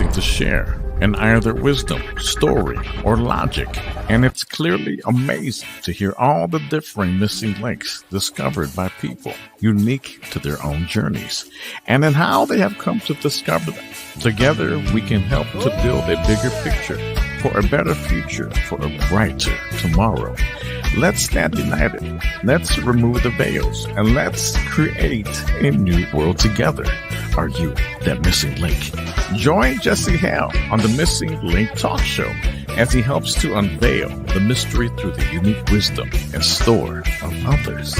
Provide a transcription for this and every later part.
something to share in either wisdom, story, or logic. And it's clearly amazing to hear all the differing missing links discovered by people unique to their own journeys and in how they have come to discover them. Together, we can help to build a bigger picture for a better future, for a brighter tomorrow. Let's stand united. Let's remove the veils and let's create a new world together. Are you that missing link? Join Jesse Hal on the Missing Link Talk Show as he helps to unveil the mystery through the unique wisdom and store of others.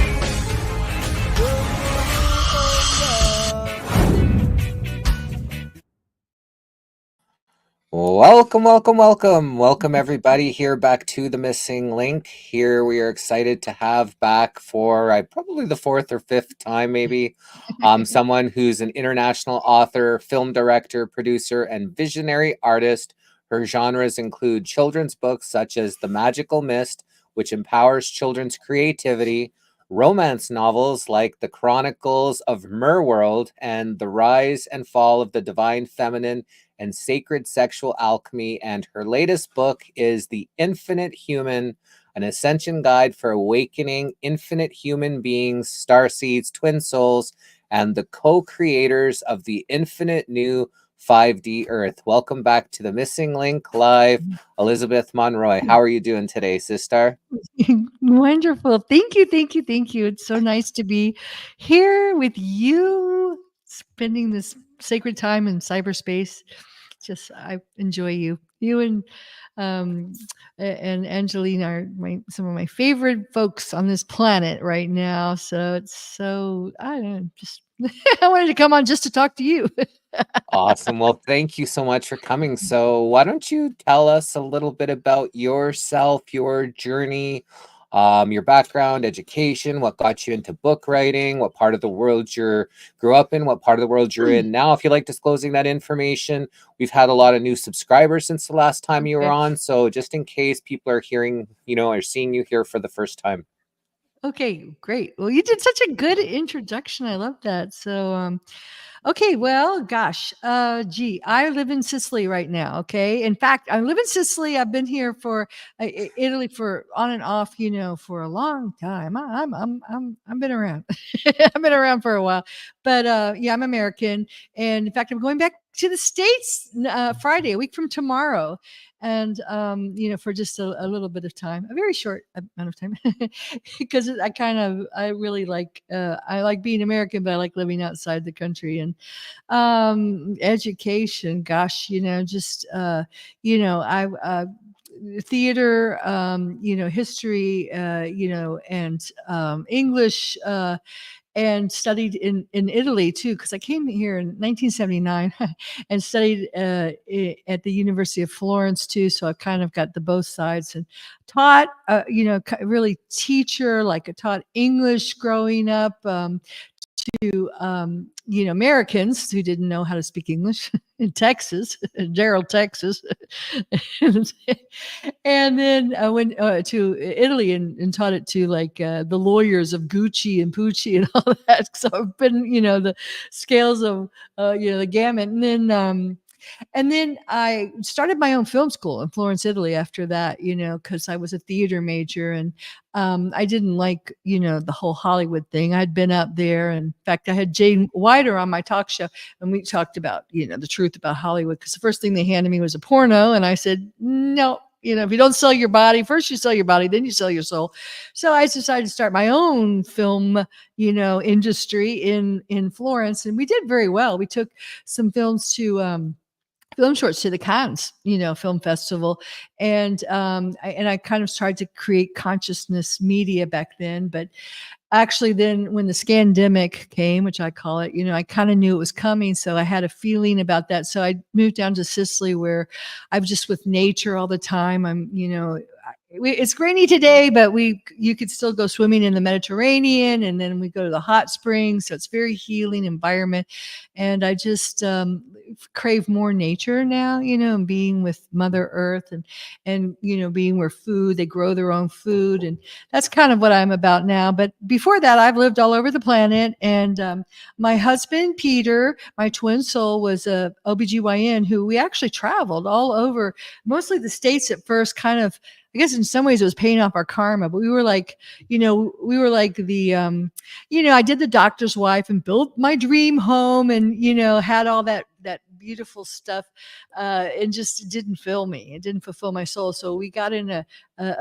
Welcome everybody here back to the Missing Link. Here we are excited to have back for probably the fourth or fifth time maybe, someone who's an international author, film director, producer, and visionary artist. Her genres include children's books such as The Magical Mist, which empowers children's creativity, romance novels like The Chronicles of Merworld and The Rise and Fall of the Divine Feminine and Sacred Sexual Alchemy, and her latest book is The Infinite Human, an ascension guide for awakening infinite human beings, starseeds, twin souls, and the co-creators of the infinite new 5D Earth. Welcome back to the Missing Link Live, Elizabeth Monroy. How are you doing today, sister? Wonderful. Thank you. It's so nice to be here with you, spending this sacred time in cyberspace. I enjoy you. You and Angelina are some of my favorite folks on this planet right now. So I don't know, just I wanted to come on just to talk to you. Awesome. Well, thank you so much for coming. So why don't you tell us a little bit about yourself, your journey, your background, education, what got you into book writing, what part of the world you grew up in, what part of the world you're in now. If you like disclosing that information, we've had a lot of new subscribers since the last time you were on. So just in case people are hearing, or seeing you here for the first time. Okay, great. Well, you did such a good introduction. I love that. So, okay, well, gosh, I live in Sicily right now. Okay, in fact, I live in Sicily. I've been here for Italy for on and off, for a long time. I've been around. I've been around for a while, but yeah, I'm American, and in fact, I'm going back to the States Friday, a week from tomorrow. And for just a little bit of time, a very short amount of time, because I really like I like being American, but I like living outside the country. And education, gosh, I theater, history, and English, and studied in Italy too, because I came here in 1979 and studied at the University of Florence too. So I kind of got the both sides and taught, really teacher, like I taught English growing up. To Americans who didn't know how to speak English in Texas, Gerald, Texas, and then I went to Italy and taught it to the lawyers of Gucci and Pucci and all that. So I've been the scales of the gamut, and then I started my own film school in Florence, Italy after that, because I was a theater major, and I didn't like, the whole Hollywood thing. I'd been out there. And in fact, I had Jane Wider on my talk show, and we talked about, the truth about Hollywood, because the first thing they handed me was a porno. And I said, no, if you don't sell your body, first you sell your body, then you sell your soul. So I decided to start my own film, industry in Florence. And we did very well. We took some films to, film shorts to the Cannes, film festival. And I kind of tried to create consciousness media back then. But actually then when the scandemic came, which I call it, I kind of knew it was coming. So I had a feeling about that. So I moved down to Sicily, where I'm just with nature all the time. I'm, it's rainy today, but you could still go swimming in the Mediterranean, and then we go to the hot springs. So it's very healing environment, and I just crave more nature now, and being with Mother Earth, and being where they grow their own food, and that's kind of what I'm about now. But before that, I've lived all over the planet, and my husband Peter, my twin soul, was a OBGYN who we actually traveled all over, mostly the States at first, kind of. I guess in some ways it was paying off our karma, but we were like, the, I did the doctor's wife and built my dream home, and, had all that beautiful stuff, and just didn't fill me. It didn't fulfill my soul. So we got in a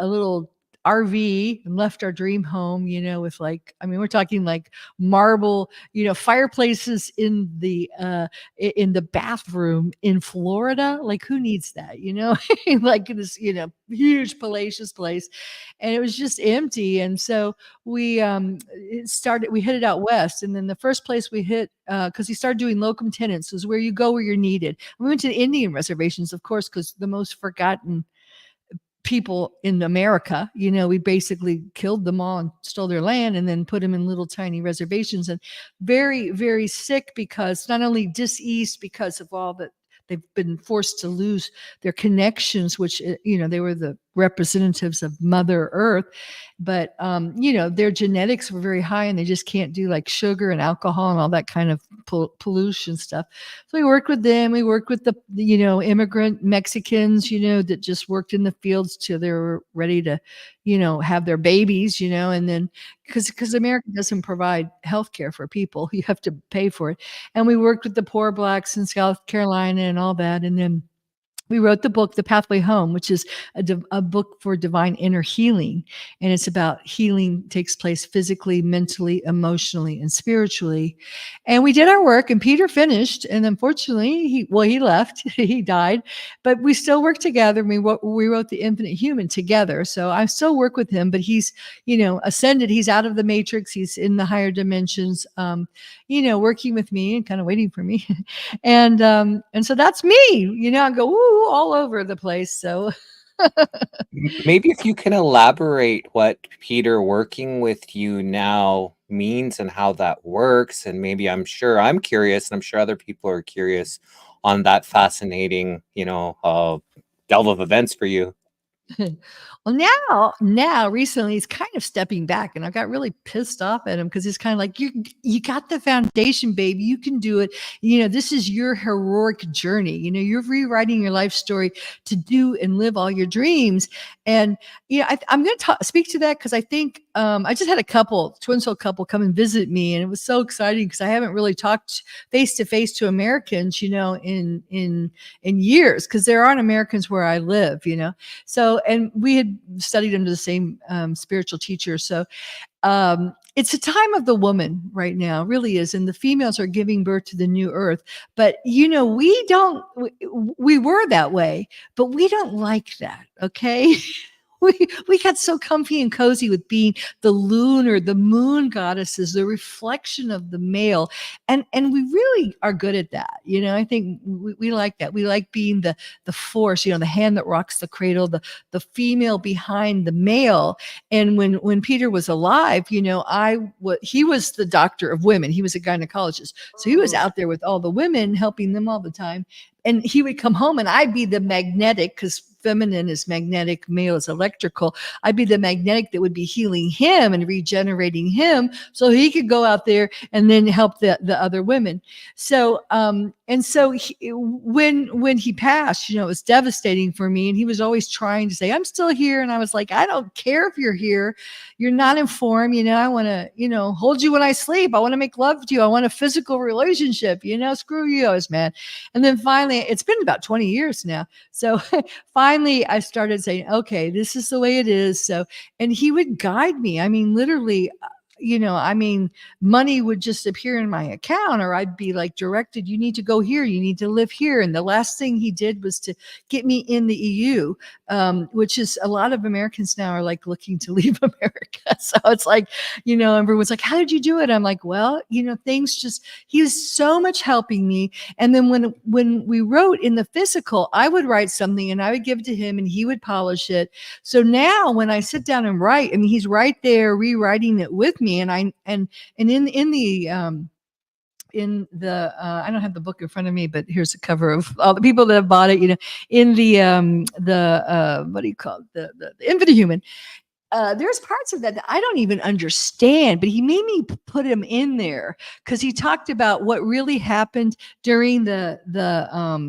little RV and left our dream home, with we're talking like marble, fireplaces in the bathroom in Florida. Like, who needs that, like this, huge palatial place, and it was just empty. And so we we headed out west, and then the first place we hit, because he started doing locum tenens, was where you go where you're needed. We went to the Indian reservations, of course, because the most forgotten people in America, we basically killed them all and stole their land, and then put them in little tiny reservations, and very, very sick, because not only diseased because of all that they've been forced to lose their connections, which, they were the representatives of Mother Earth, but, their genetics were very high, and they just can't do like sugar and alcohol and all that kind of pollution stuff. So we worked with them. We worked with the immigrant Mexicans, that just worked in the fields till they were ready to, have their babies, and then because America doesn't provide health care for people, you have to pay for it. And we worked with the poor blacks in South Carolina and all that. And then we wrote the book, The Pathway Home, which is a book for divine inner healing. And it's about healing takes place physically, mentally, emotionally, and spiritually. And we did our work, and Peter finished. And unfortunately, he left, he died, but we still work together. And we wrote The Infinite Human together. So I still work with him, but he's, ascended. He's out of the matrix. He's in the higher dimensions, working with me and kind of waiting for me. And so that's me, I go, ooh, all over the place. So Maybe if you can elaborate what Peter working with you now means and how that works. And maybe I'm sure I'm curious, and I'm sure other people are curious on that fascinating, delve of events for you. well, now recently he's kind of stepping back, and I got really pissed off at him, because he's kind of like, you got the foundation, baby, you can do it. This is your heroic journey. You're rewriting your life story to do and live all your dreams. And I'm going to speak to that, because I think I just had a twin soul couple come and visit me, and it was so exciting, because I haven't really talked face to face to Americans, in years, because there aren't Americans where I live, So, and we had studied under the same spiritual teacher. So it's a time of the woman right now, really is. And the females are giving birth to the new earth. But, we were that way, but we don't like that. Okay. We got so comfy and cozy with being the moon goddesses, the reflection of the male. And we really are good at that. I think we like that. We like being the force, the hand that rocks the cradle, the female behind the male. And when Peter was alive, he was the doctor of women. He was a gynecologist. So he was out there with all the women, helping them all the time. And he would come home, and I'd be the magnetic, because feminine is magnetic, male is electrical. I'd be the magnetic that would be healing him and regenerating him, so he could go out there and then help the other women. So, when he passed, it was devastating for me. And he was always trying to say, I'm still here. And I was like, I don't care if you're here. You're not informed. I want to, hold you when I sleep. I want to make love to you. I want a physical relationship, screw you. I was mad. And then finally, it's been about 20 years now. So finally I started saying, okay, this is the way it is. So, and he would guide me. I mean, literally, I mean, money would just appear in my account, or I'd be like directed, you need to go here, you need to live here. And the last thing he did was to get me in the EU, which is a lot of Americans now are like looking to leave America. So it's like, everyone's like, how did you do it? I'm like, well, things just, he was so much helping me. And then when we wrote in the physical, I would write something and I would give it to him and he would polish it. So now when I sit down and write, I mean, he's right there rewriting it with me. And I in the I don't have the book in front of me, but here's the cover of all the people that have bought it, in the what do you call it? The Infinite Human. There's parts of that I don't even understand, but he made me put him in there because he talked about what really happened during the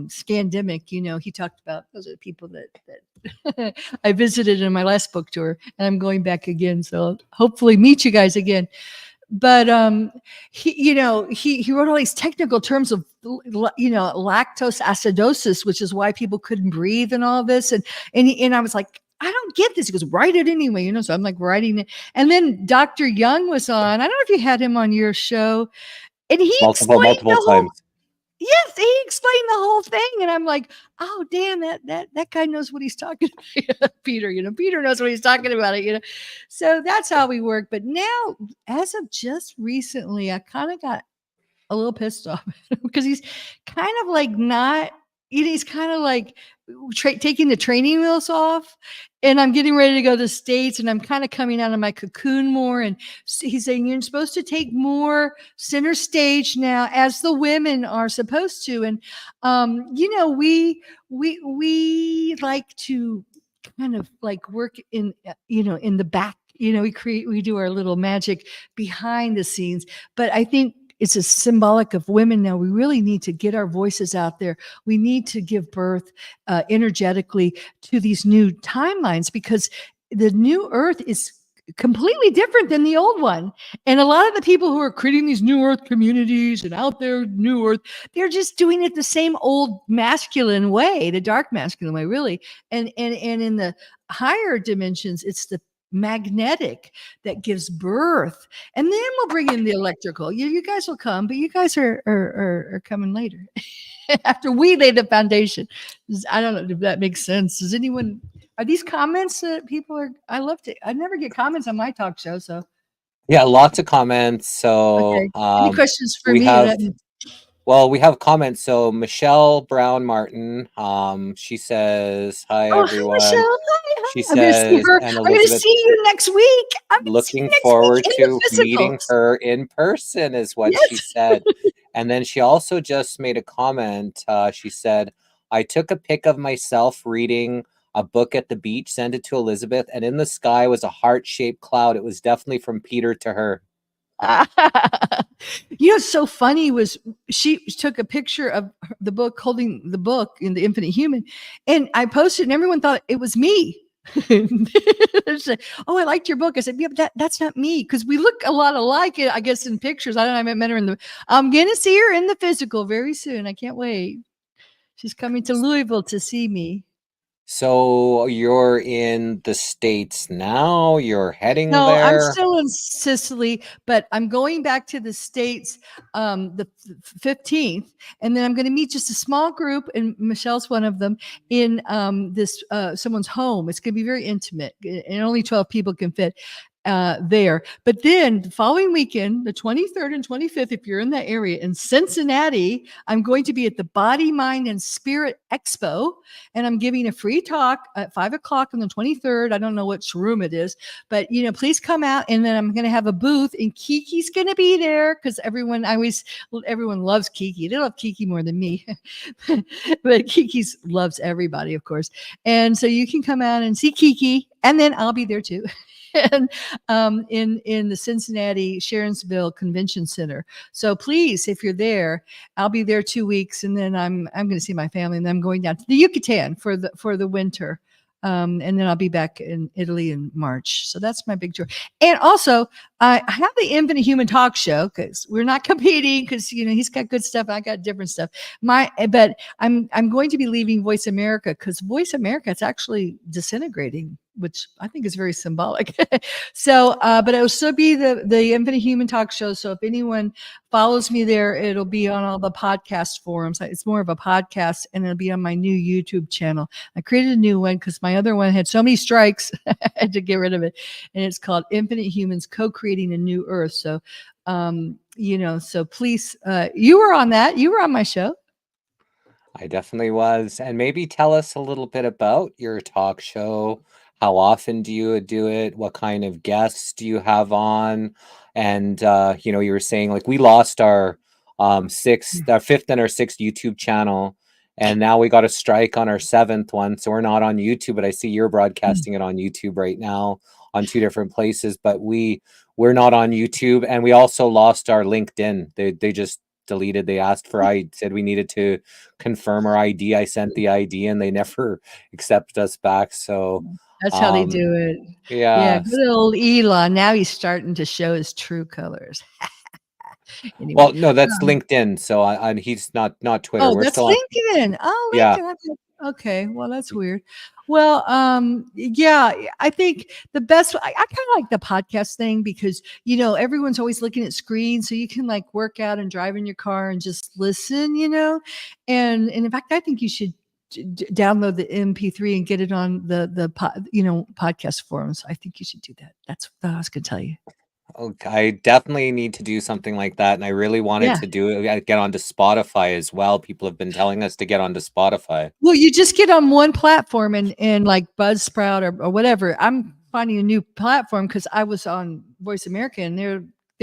scandemic. He talked about those are the people that I visited in my last book tour, and I'm going back again. So I'll hopefully meet you guys again. But he wrote all these technical terms of lactose acidosis, which is why people couldn't breathe and all this. And I was like, I don't get this. He goes, write it anyway, So I'm like writing it. And then Dr. Young was on. I don't know if you had him on your show, and he multiple times. Yes, he explained the whole thing, and I'm like, oh damn, that guy knows what he's talking about. Peter, Peter knows what he's talking about it, So that's how we work. But now, as of just recently, I kind of got a little pissed off because he's kind of like not. He's kind of like taking the training wheels off, and I'm getting ready to go to the States, and I'm kind of coming out of my cocoon more. And he's saying you're supposed to take more center stage now, as the women are supposed to. And we like to kind of like work in in the back. We do our little magic behind the scenes, but I think it's a symbolic of women now. We really need to get our voices out there. We need to give birth energetically to these new timelines, because the new earth is completely different than the old one. And a lot of the people who are creating these new earth communities and out there, new earth, they're just doing it the same old masculine way, the dark masculine way, really. And in the higher dimensions, it's the magnetic that gives birth, and then we'll bring in the electrical. You guys will come, but you guys are coming later after we lay the foundation. I don't know if that makes sense. Are these comments that people are? I love to. I never get comments on my talk show, so yeah, lots of comments. So okay. Any questions for we me? we have comments. So Michelle Brown Martin, she says, "Hi everyone." Hi, Michelle. Hi. She I'm going to see says, her. and I'm going to Elizabeth, see you next week. I'm looking forward to meeting her in person, is what she said. And then she also just made a comment. She said, "I took a pic of myself reading a book at the beach, sent it to Elizabeth, and in the sky was a heart-shaped cloud. It was definitely from Peter to her." What's so funny was she took a picture of the book, holding the book in the Infinite Human, and I posted, and everyone thought it was me. Said, oh, I liked your book. I said, yeah, but that's not me, because we look a lot alike, I guess, in pictures. I haven't met her I'm gonna see her in the physical very soon. I can't wait. She's coming to Louisville to see me. So you're in the States now? You're heading No, there? I'm still in Sicily, but I'm going back to the States the 15th, and then I'm going to meet just a small group, and Michelle's one of them, in this someone's home. It's going to be very intimate, and only 12 people can fit there. But then the following weekend, the 23rd and 25th, if you're in that area in Cincinnati, I'm going to be at the Body, Mind, and Spirit Expo, and I'm giving a free talk at 5:00 on the 23rd. I don't know which room it is, but please come out. And then I'm going to have a booth, and Kiki's going to be there, because everyone loves Kiki. They love Kiki more than me, but Kiki's loves everybody, of course. And so you can come out and see Kiki, and then I'll be there too. And in the Cincinnati Sharonsville Convention Center. So please, if you're there, I'll be there 2 weeks, and then I'm going to see my family, and then I'm going down to the Yucatan for the winter. And then I'll be back in Italy in March. So that's my big tour. And also, I have the Infinite Human Talk Show, because we're not competing, because he's got good stuff, I got different stuff. But I'm going to be leaving Voice America, because Voice America is actually disintegrating. which I think is very symbolic. So, but it will still be the Infinite Human Talk Show. So if anyone follows me there, it'll be on all the podcast forums. It's more of a podcast, and it'll be on my new YouTube channel. I created a new one because my other one had so many strikes, I had to get rid of it. And it's called Infinite Humans Co-Creating a New Earth. So, so please, you were on that. You were on my show. I definitely was. And maybe tell us a little bit about your talk show. How often do you do it? What kind of guests do you have on? And you were saying like we lost our fifth and our sixth YouTube channel, and now we got a strike on our seventh one. So we're not on YouTube, but I see you're broadcasting it on YouTube right now on two different places. But we're not on YouTube, and we also lost our LinkedIn. They just deleted. They asked for, I said we needed to confirm our ID. I sent the ID and they never accepted us back. So that's how they do it. Yeah. Good old Elon. Now he's starting to show his true colors. Anyway, well, no, that's LinkedIn. So he's not Twitter. Oh, We're that's still LinkedIn. Oh, LinkedIn. Yeah. Okay. Well, that's weird. Well, yeah, I think the best, I kind of like the podcast thing because, everyone's always looking at screens. So you can like work out and drive in your car and just listen, and in fact, I think you should download the MP3 and get it on the podcast forums. I think you should do that. That's what I was going to tell you. Okay, I definitely need to do something like that. And I really wanted to do it, get onto Spotify as well. People have been telling us to get onto Spotify. Well, you just get on one platform and like Buzzsprout or whatever. I'm finding a new platform because I was on Voice America and they're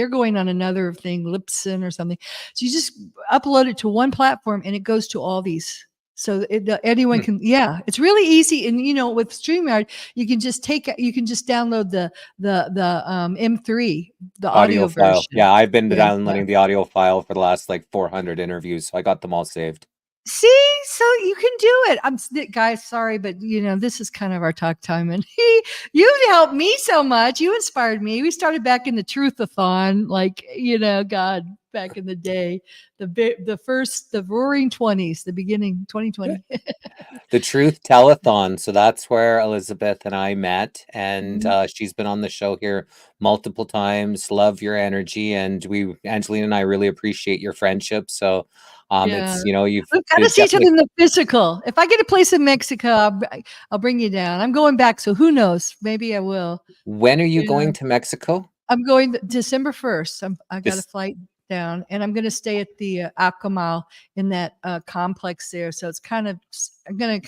going on another thing, Lipson or something. So you just upload it to one platform and it goes to all these. So anyone can, it's really easy. And with StreamYard, you can just download the M3, the audio file. version. Yeah, I've been downloading the audio file for the last like 400 interviews, so I got them all saved. See, so you can do it. Guys, sorry, but this is kind of our talk time, and you helped me so much. You inspired me. We started back in the Truthathon, God, back in the day, the Roaring 20s, the beginning 2020. The Truth Telethon. So that's where Elizabeth and I met, and she's been on the show here multiple times. Love your energy, and Angelina and I really appreciate your friendship. So it's we've got to see each other in the physical. If I get a place in Mexico, I'll bring you down. I'm going back, so who knows? Maybe I will. When are you going to Mexico? I'm going December 1st. I got a flight down, and I'm going to stay at the Acamal in that complex there. So it's I'm there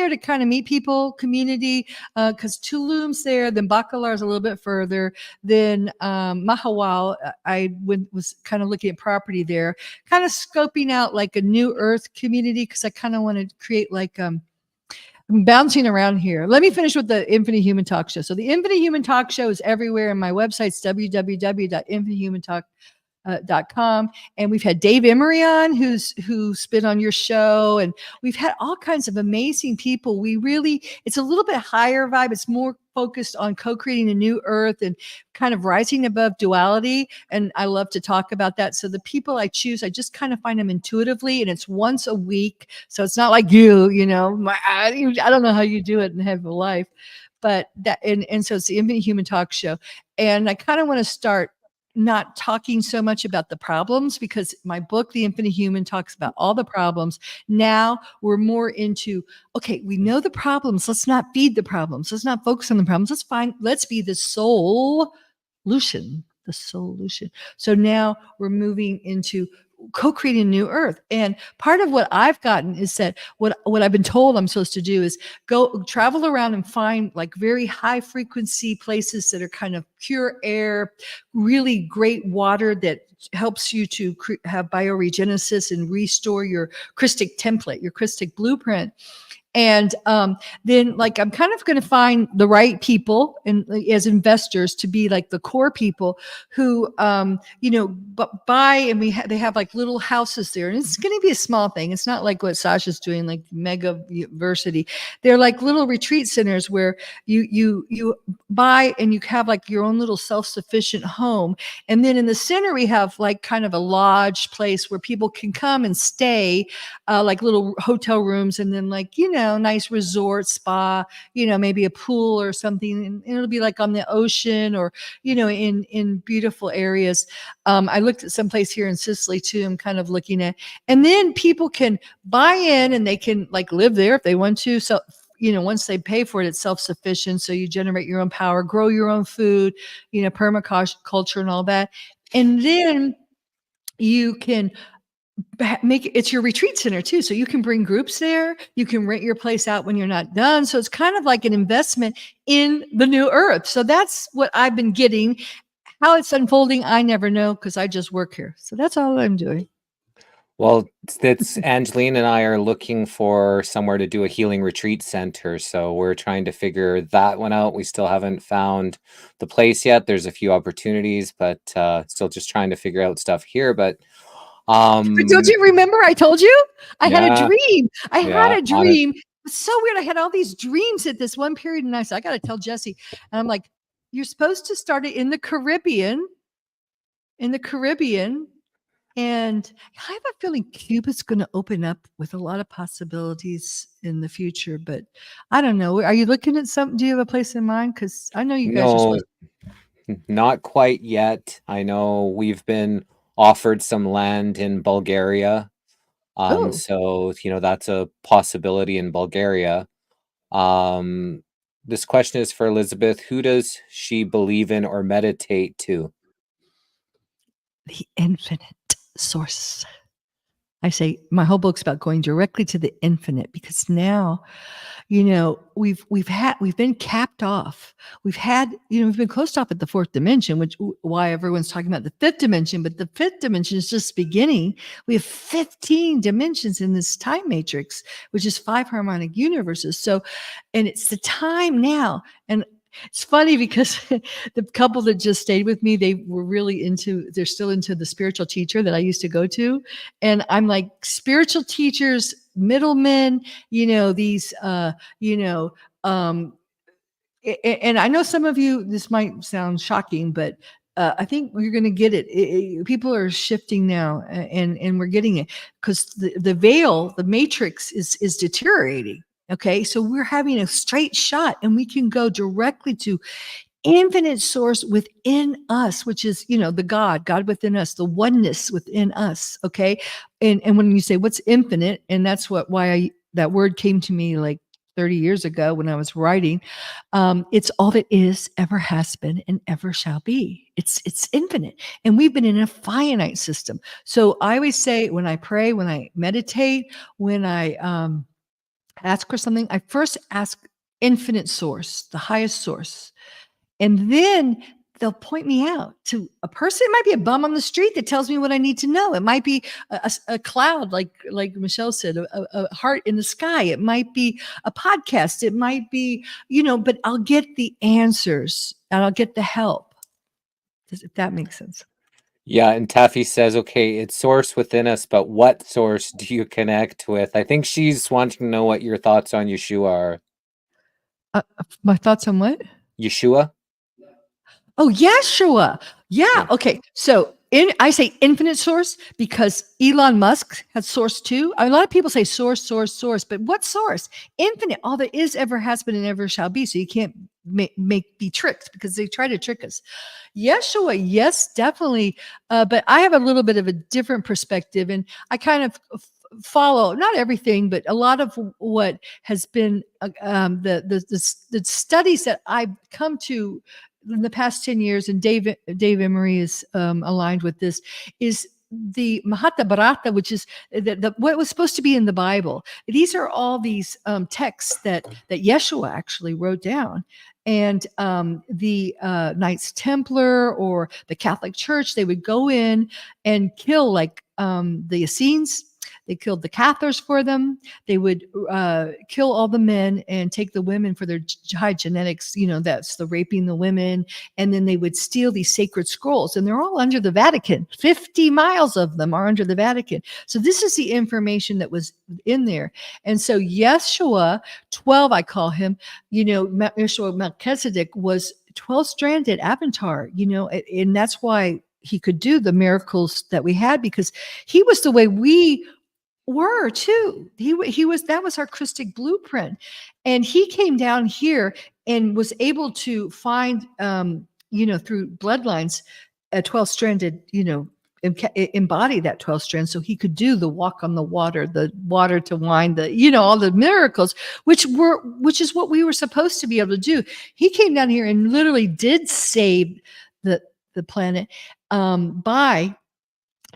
to kind of meet people, community, because Tulum's there, then Bacalar is a little bit further, then Mahawal. I was kind of looking at property there, kind of scoping out like a new Earth community because I kind of want to create like I'm bouncing around here. Let me finish with the Infinite Human Talk Show. So the Infinite Human Talk Show is everywhere, and my website's www.infinitehumantalk.com. And we've had Dave Emery on, who's been on your show, and we've had all kinds of amazing people. It's a little bit higher vibe. It's more focused on co-creating a new earth and kind of rising above duality. And I love to talk about that. So the people I choose, I just kind of find them intuitively, and it's once a week. So it's not like I don't know how you do it and have a life, but and so it's the Infinite Human Talk Show. And I kind of want to start not talking so much about the problems, because my book, The Infinite Human, talks about all the problems. Now we're more into, okay, we know the problems. Let's not feed the problems. Let's not focus on the problems. Let's be the solution. So now we're moving into co-creating a new earth. And part of what I've gotten is that what I've been told I'm supposed to do is go travel around and find like very high frequency places that are kind of pure air, really great water that helps you to have bioregenesis and restore your Christic template, your Christic blueprint. And then like I'm kind of going to find the right people and as investors to be like the core people who buy, and they have like little houses there, and it's going to be a small thing. It's not like what Sasha's doing, like mega university. They're like little retreat centers where you buy and you have like your own little self-sufficient home, and then in the center we have like kind of a lodge place where people can come and stay, like little hotel rooms, and then like nice resort spa, maybe a pool or something, and it'll be like on the ocean or, in beautiful areas. I looked at some place here in Sicily too. I'm kind of looking at, and then people can buy in and they can like live there if they want to. So, once they pay for it, it's self-sufficient. So you generate your own power, grow your own food, permaculture and all that. And then you can make it's your retreat center too. So you can bring groups there. You can rent your place out when you're not done. So it's kind of like an investment in the new earth. So that's what I've been getting. How it's unfolding, I never know because I just work here. So that's all I'm doing. Well, it's Angeline and I are looking for somewhere to do a healing retreat center. So we're trying to figure that one out. We still haven't found the place yet. There's a few opportunities, but still just trying to figure out stuff here. But But don't you remember I told you? I had a yeah, dream. I had a on it. dream. It's so weird. I had all these dreams at this one period, and I said, I got to tell Jesse. And I'm like, you're supposed to start it in the Caribbean. And I have a feeling Cuba's going to open up with a lot of possibilities in the future, but I don't know. Are you looking at something? Do you have a place in mind? Because I know you guys are No, supposed not quite yet. I know we've been offered some land in Bulgaria. Oh, So, that's a possibility in Bulgaria. This question is for Elizabeth. Who does she believe in or meditate to? the infinite source. I say my whole book's about going directly to the infinite because now, we've been capped off. We've been closed off at the fourth dimension, which why everyone's talking about the fifth dimension, but the fifth dimension is just beginning. We have 15 dimensions in this time matrix, which is 5 harmonic universes. So, and it's the time now. And it's funny because the couple that just stayed with me, they're still into the spiritual teacher that I used to go to. And I'm like, spiritual teachers, middlemen, these, and I know some of you, this might sound shocking, but I think you're going to get it. People are shifting now, and we're getting it because the veil, the matrix, is deteriorating. Okay, so we're having a straight shot, and we can go directly to infinite source within us, which is the God within us, the oneness within us. Okay, and when you say what's infinite, and that's why that word came to me like 30 years ago when I was writing. It's all that is, ever has been, and ever shall be. It's infinite, and we've been in a finite system. So I always say when I pray, when I meditate, when I ask for something, I first ask infinite source, the highest source. And then they'll point me out to a person. It might be a bum on the street that tells me what I need to know. It might be a cloud, like Michelle said, a heart in the sky. It might be a podcast. It might be, but I'll get the answers and I'll get the help. If that makes sense. Yeah, and Taffy says, okay, it's source within us, but what source do you connect with? I think she's wanting to know what your thoughts on Yeshua are. My thoughts on what? Yeshua? Oh, Yeshua. Yeah. Okay. So I say infinite source because Elon Musk has source too. A lot of people say source, but what source? Infinite. All that is, ever has been, and ever shall be. So you can't be tricked because they try to trick us. Yeshua, yes, definitely. But I have a little bit of a different perspective, and I kind of follow not everything, but a lot of what has been the studies that I've come to in the past 10 years, and Dave Emery is aligned with this, is the Mahabharata, which is what was supposed to be in the Bible. These are all these texts that Yeshua actually wrote down. And the Knights Templar or the Catholic Church, they would go in and kill like the Essenes. They killed the Cathars for them. They would kill all the men and take the women for their high genetics. That's the raping the women. And then they would steal these sacred scrolls. And they're all under the Vatican. 50 miles of them are under the Vatican. So this is the information that was in there. And so Yeshua, 12, I call him, Yeshua Melchizedek was 12-stranded avatar, and that's why he could do the miracles that we had, because he was the way we were too. He was, that was our Christic blueprint. And he came down here and was able to find, through bloodlines, a 12-stranded, embody that 12 strands, so he could do the walk on the water to wine, all the miracles, which is what we were supposed to be able to do. He came down here and literally did save the planet, by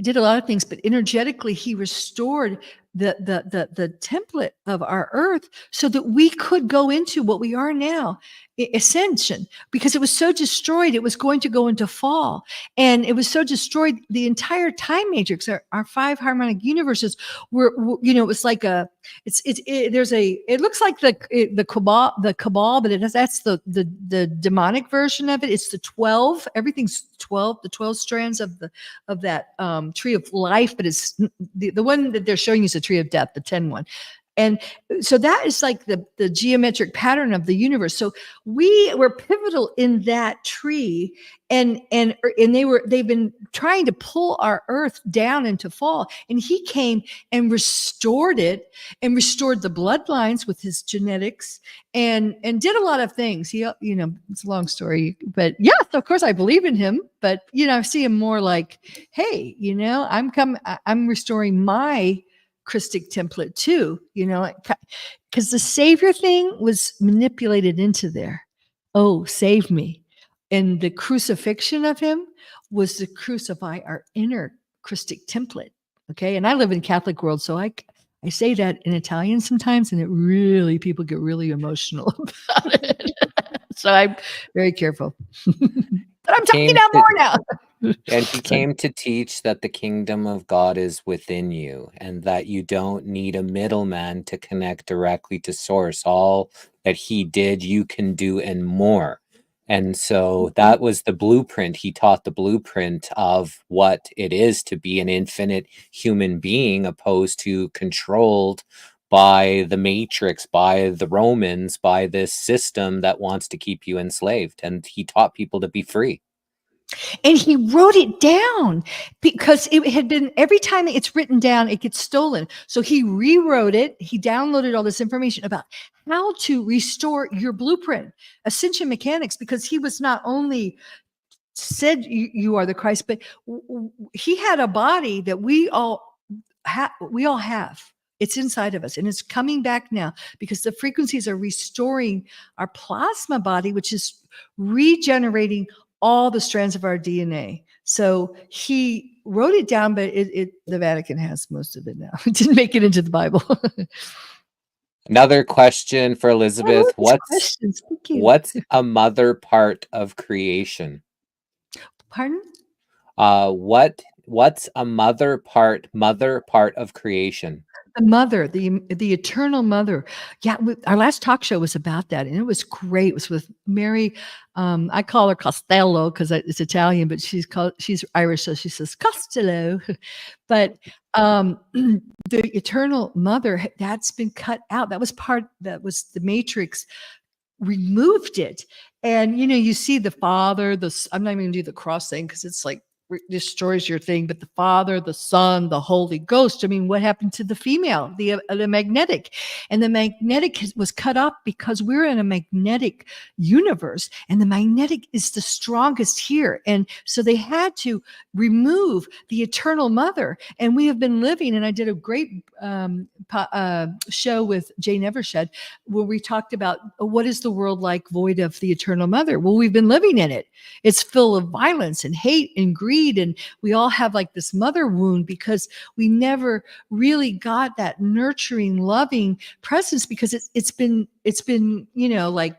did a lot of things, but energetically he restored the template of our earth so that we could go into what we are now, ascension, because it was so destroyed. It was going to go into fall, and it was so destroyed. The entire time matrix, our 5 harmonic universes were, it was like it looks like the cabal, but that's the demonic version of it. It's the 12, everything's 12, the 12 strands of that tree of life, but it's the one that they're showing you is the tree of death, the 10 one. And so that is like the geometric pattern of the universe. So we were pivotal in that tree, and they've been trying to pull our earth down into fall. And he came and restored it, and restored the bloodlines with his genetics, and did a lot of things. He, it's a long story, but yes, of course I believe in him. But I see him more like, hey, I'm restoring my Christic template too, because the savior thing was manipulated into there. Oh, save me. And the crucifixion of him was to crucify our inner Christic template. Okay. And I live in Catholic world, so I say that in Italian sometimes, and people get really emotional about it. So I'm very careful. But I'm talking out more now. And he came to teach that the kingdom of God is within you, and that you don't need a middleman to connect directly to source. All that he did, you can do and more. And so that was the blueprint. He taught the blueprint of what it is to be an infinite human being, opposed to controlled by the matrix, by the Romans, by this system that wants to keep you enslaved. And he taught people to be free. And he wrote it down, because it had been, every time it's written down, it gets stolen. So he rewrote it. He downloaded all this information about how to restore your blueprint, ascension mechanics, because he was not only said you are the Christ, but he had a body that we all have. It's inside of us, and it's coming back now, because the frequencies are restoring our plasma body, which is regenerating all the strands of our DNA. So he wrote it down, but the Vatican has most of it now. It didn't make it into the Bible. Another question for Elizabeth. What's a mother part of creation? Pardon? What's a mother part of creation? The mother, the eternal mother. Yeah, our last talk show was about that, and it was great. It was with Mary. I call her Costello because it's Italian, but she's Irish, so she says Costello. But the eternal mother, that's been cut out. That was the matrix removed it. And you see the Father, I'm not even gonna do the cross thing because it's like destroys your thing, but the Father, the Son, the Holy Ghost. I mean, what happened to the female, the magnetic? And the magnetic was cut off because we're in a magnetic universe, and the magnetic is the strongest here. And so they had to remove the eternal mother. And we have been living, and I did a great show with Jane Evershed where we talked about what is the world like void of the eternal mother. Well, we've been living in it. It's full of violence and hate and greed, and we all have like this mother wound because we never really got that nurturing, loving presence, because it's been like,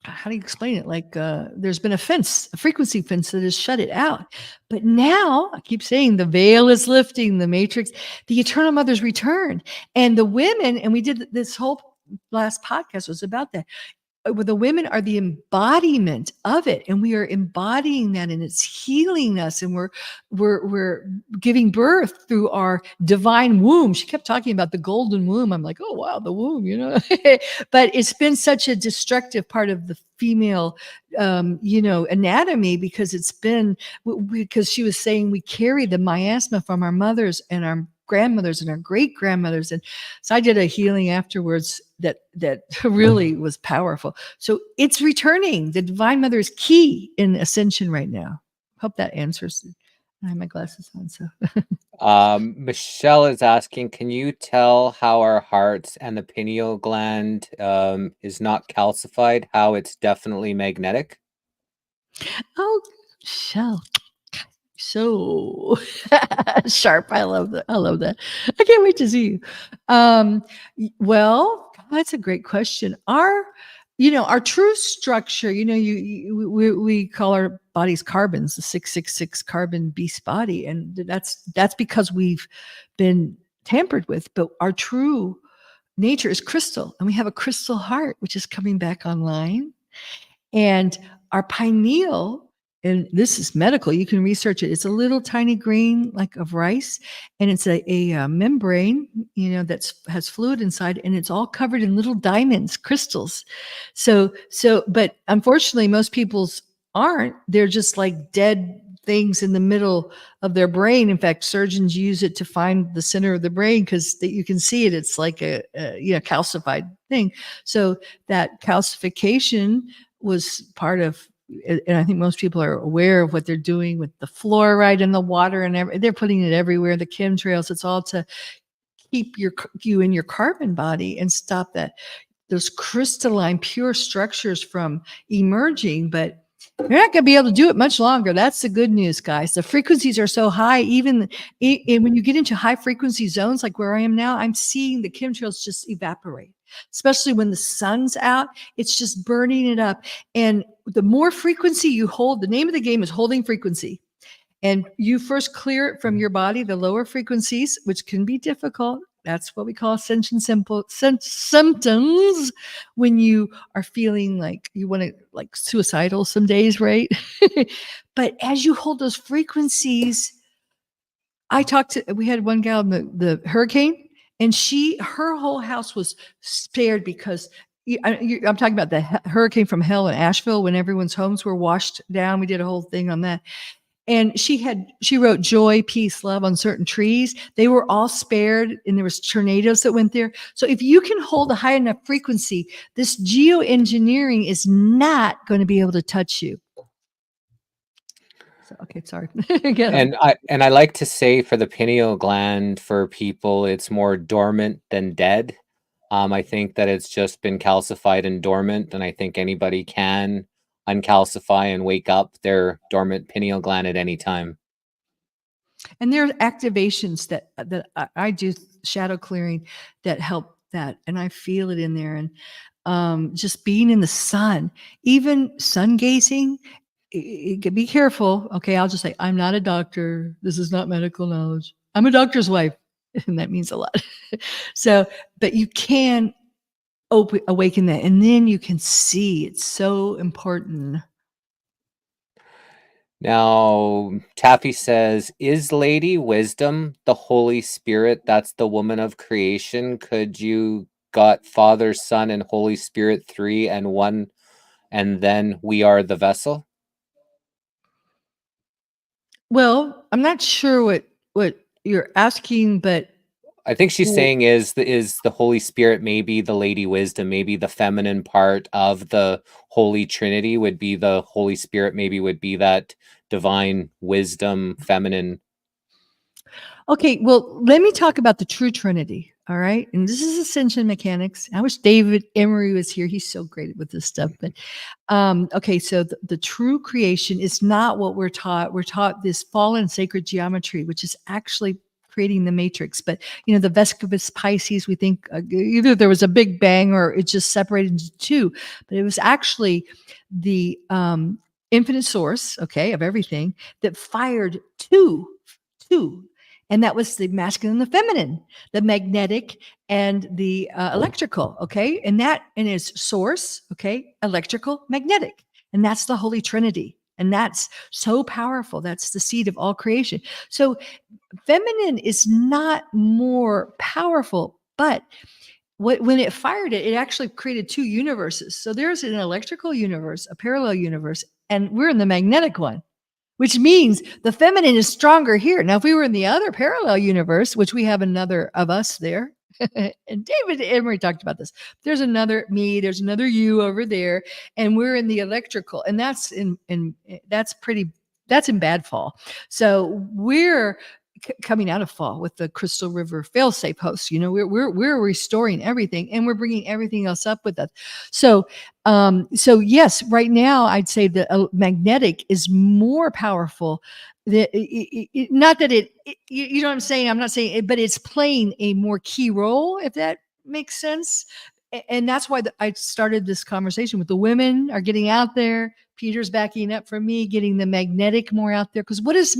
how do you explain it? Like there's been a frequency fence that has shut it out. But now I keep saying the veil is lifting, the matrix, the eternal mother's return, and the women, and we did this whole last podcast was about that. The women are the embodiment of it, and we are embodying that, and it's healing us, and we're giving birth through our divine womb. She kept talking about the golden womb. I'm like, oh wow, the womb, but it's been such a destructive part of the female anatomy, because because she was saying we carry the miasma from our mothers and our grandmothers and our great grandmothers. And so I did a healing afterwards that really was powerful. So it's returning. The Divine Mother is key in ascension right now. Hope that answers. I have my glasses on, so. Michelle is asking, can you tell how our hearts and the pineal gland is not calcified, how it's definitely magnetic? Oh, Michelle. So sharp. I love that. I can't wait to see you. Well, that's a great question. Our true structure, we call our bodies carbons, the 666 carbon beast body. And that's because we've been tampered with, but our true nature is crystal, and we have a crystal heart, which is coming back online. And our pineal, and this is medical, you can research it. It's a little tiny grain like of rice, and it's a membrane, that has fluid inside, and it's all covered in little diamonds, crystals. But unfortunately, most people's aren't. They're just like dead things in the middle of their brain. In fact, surgeons use it to find the center of the brain because you can see it. It's like a calcified thing. So that calcification was part of, and I think most people are aware of what they're doing with the fluoride in the water, and they're putting it everywhere, the chemtrails. It's all to keep you in your carbon body and stop those crystalline pure structures from emerging. But you're not going to be able to do it much longer. That's the good news, guys. The frequencies are so high, even when you get into high frequency zones like where I am now, I'm seeing the chemtrails just evaporate. Especially when the sun's out, it's just burning it up. And the more frequency you hold, the name of the game is holding frequency. And you first clear it from your body, the lower frequencies, which can be difficult. That's what we call ascension symptoms, when you are feeling like you want to, like suicidal some days, right? But as you hold those frequencies, we had one gal in the hurricane, and her whole house was spared because I'm talking about the hurricane from hell in Asheville, when everyone's homes were washed down. We did a whole thing on that. And she wrote joy, peace, love on certain trees. They were all spared, and there was tornadoes that went there. So if you can hold a high enough frequency, this geoengineering is not going to be able to touch you. So, okay, sorry. And I like to say, for the pineal gland, for people, it's more dormant than dead. I think that it's just been calcified and dormant, and I think anybody can uncalcify and wake up their dormant pineal gland at any time. And there are activations that I do, shadow clearing, that help that, and I feel it in there. And just being in the sun, even sun gazing, be careful. Okay, I'll just say, I'm not a doctor. This is not medical knowledge. I'm a doctor's wife, and that means a lot. So, but you can awaken that, and then you can see. It's so important. Now, Taffy says, is Lady Wisdom the Holy Spirit? That's the woman of creation. Could you got Father, Son, and Holy Spirit 3 and 1, and then we are the vessel? Well, I'm not sure what you're asking, but I think she's saying is the Holy Spirit maybe the Lady Wisdom, maybe the feminine part of the Holy Trinity would be the Holy Spirit, maybe would be that divine wisdom, feminine. Okay, well, let me talk about the true Trinity. All right. And this is ascension mechanics. I wish David Emery was here. He's so great with this stuff. But okay, so the true creation is not what we're taught. We're taught this fallen sacred geometry, which is actually creating the matrix. But the Vescovus Pisces, we think either there was a big bang or it just separated into two. But it was actually the infinite source, okay, of everything, that fired two. And that was the masculine and the feminine, the magnetic and the electrical, okay? And its source, okay, electrical, magnetic. And that's the Holy Trinity. And that's so powerful. That's the seed of all creation. So feminine is not more powerful, but when it fired it actually created two universes. So there's an electrical universe, a parallel universe, and we're in the magnetic one. which means the feminine is stronger here. Now, if we were in the other parallel universe, which we have another of us there, and David Emery talked about this. There's another me, there's another you over there, and we're in the electrical, and that's that's in bad fall. So we're coming out of fall with the Crystal River failsafe host. You know, we're restoring everything, and we're bringing everything else up with us. So so yes, right now I'd say the magnetic is more powerful. Not that you know what I'm saying. I'm not saying it, but it's playing a more key role, if that makes sense. And that's why I started this conversation with the women are getting out there. Peter's backing up for me, getting the magnetic more out there. Because what does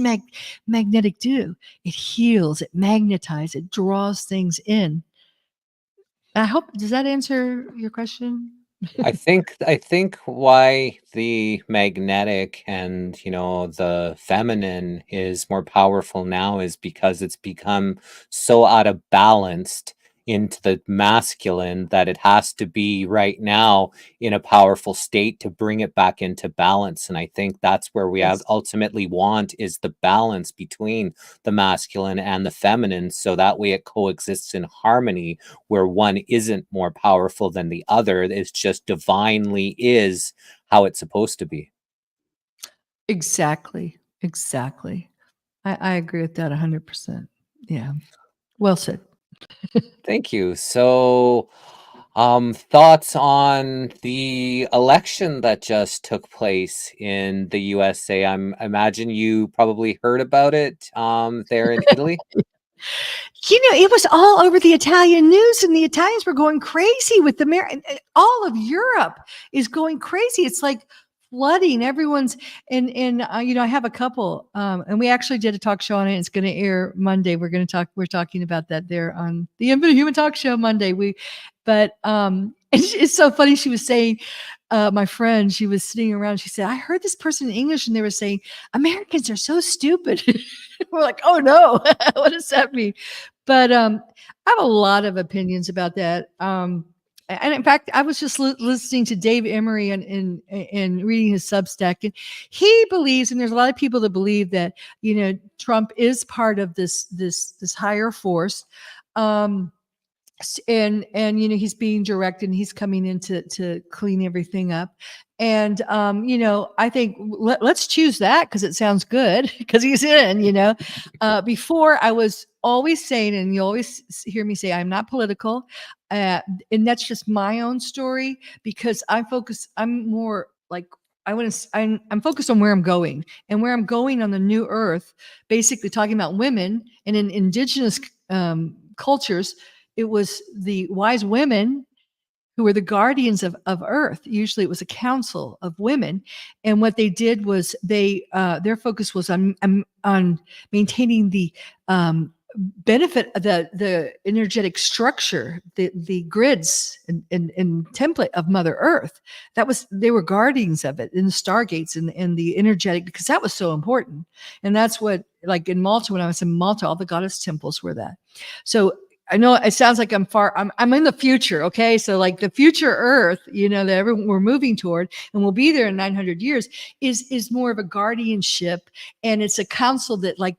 magnetic do? It heals, it magnetizes, it draws things in. I hope, does that answer your question? I think why the magnetic and, you know, the feminine is more powerful now is because it's become so out of balance into the masculine that it has to be right now in a powerful state to bring it back into balance. And I think that's where we have Yes. ultimately want is the balance between the masculine and the feminine, so that way it coexists in harmony, where one isn't more powerful than the other. It's just divinely is how it's supposed to be. Exactly. Exactly. I agree with that 100%. Yeah. Well said. Thank you. So, thoughts on the election that just took place in the USA? I imagine you probably heard about it there in Italy. You know, it was all over the Italian news, and the Italians were going crazy with all of Europe is going crazy. It's like flooding. Everyone's and you know, I have a couple, and we actually did a talk show on it. It's going to air Monday. We're talking about that there on the Infinite Human Talk Show Monday. But it's so funny. She was saying, my friend, she was sitting around. She said, "I heard this person in English, and they were saying Americans are so stupid." We're like, "Oh no, what does that mean?" But I have a lot of opinions about that. And in fact, I was just listening to Dave Emery and reading his Substack, and he believes, and there's a lot of people that believe that, you know, Trump is part of this higher force. And you know, he's being directed and he's coming in to clean everything up. And you know, I think let's choose that because it sounds good because he's in, you know. Before I was always saying, and you always hear me say, I'm not political, and that's just my own story because I'm more like I'm focused on where I'm going, and where I'm going on the new earth, basically talking about women and in indigenous cultures. It was the wise women who were the guardians of earth. Usually it was a council of women. And what they did was their focus was on maintaining the benefit of the energetic structure, the grids and template of Mother Earth. They were guardians of it in the stargates and the energetic, because that was so important. And that's what, like in Malta, when I was in Malta, all the goddess temples were that. So I know it sounds like I'm in the future. Okay. So like the future Earth, you know, that we're moving toward, and we'll be there in 900 years is more of a guardianship. And it's a council that like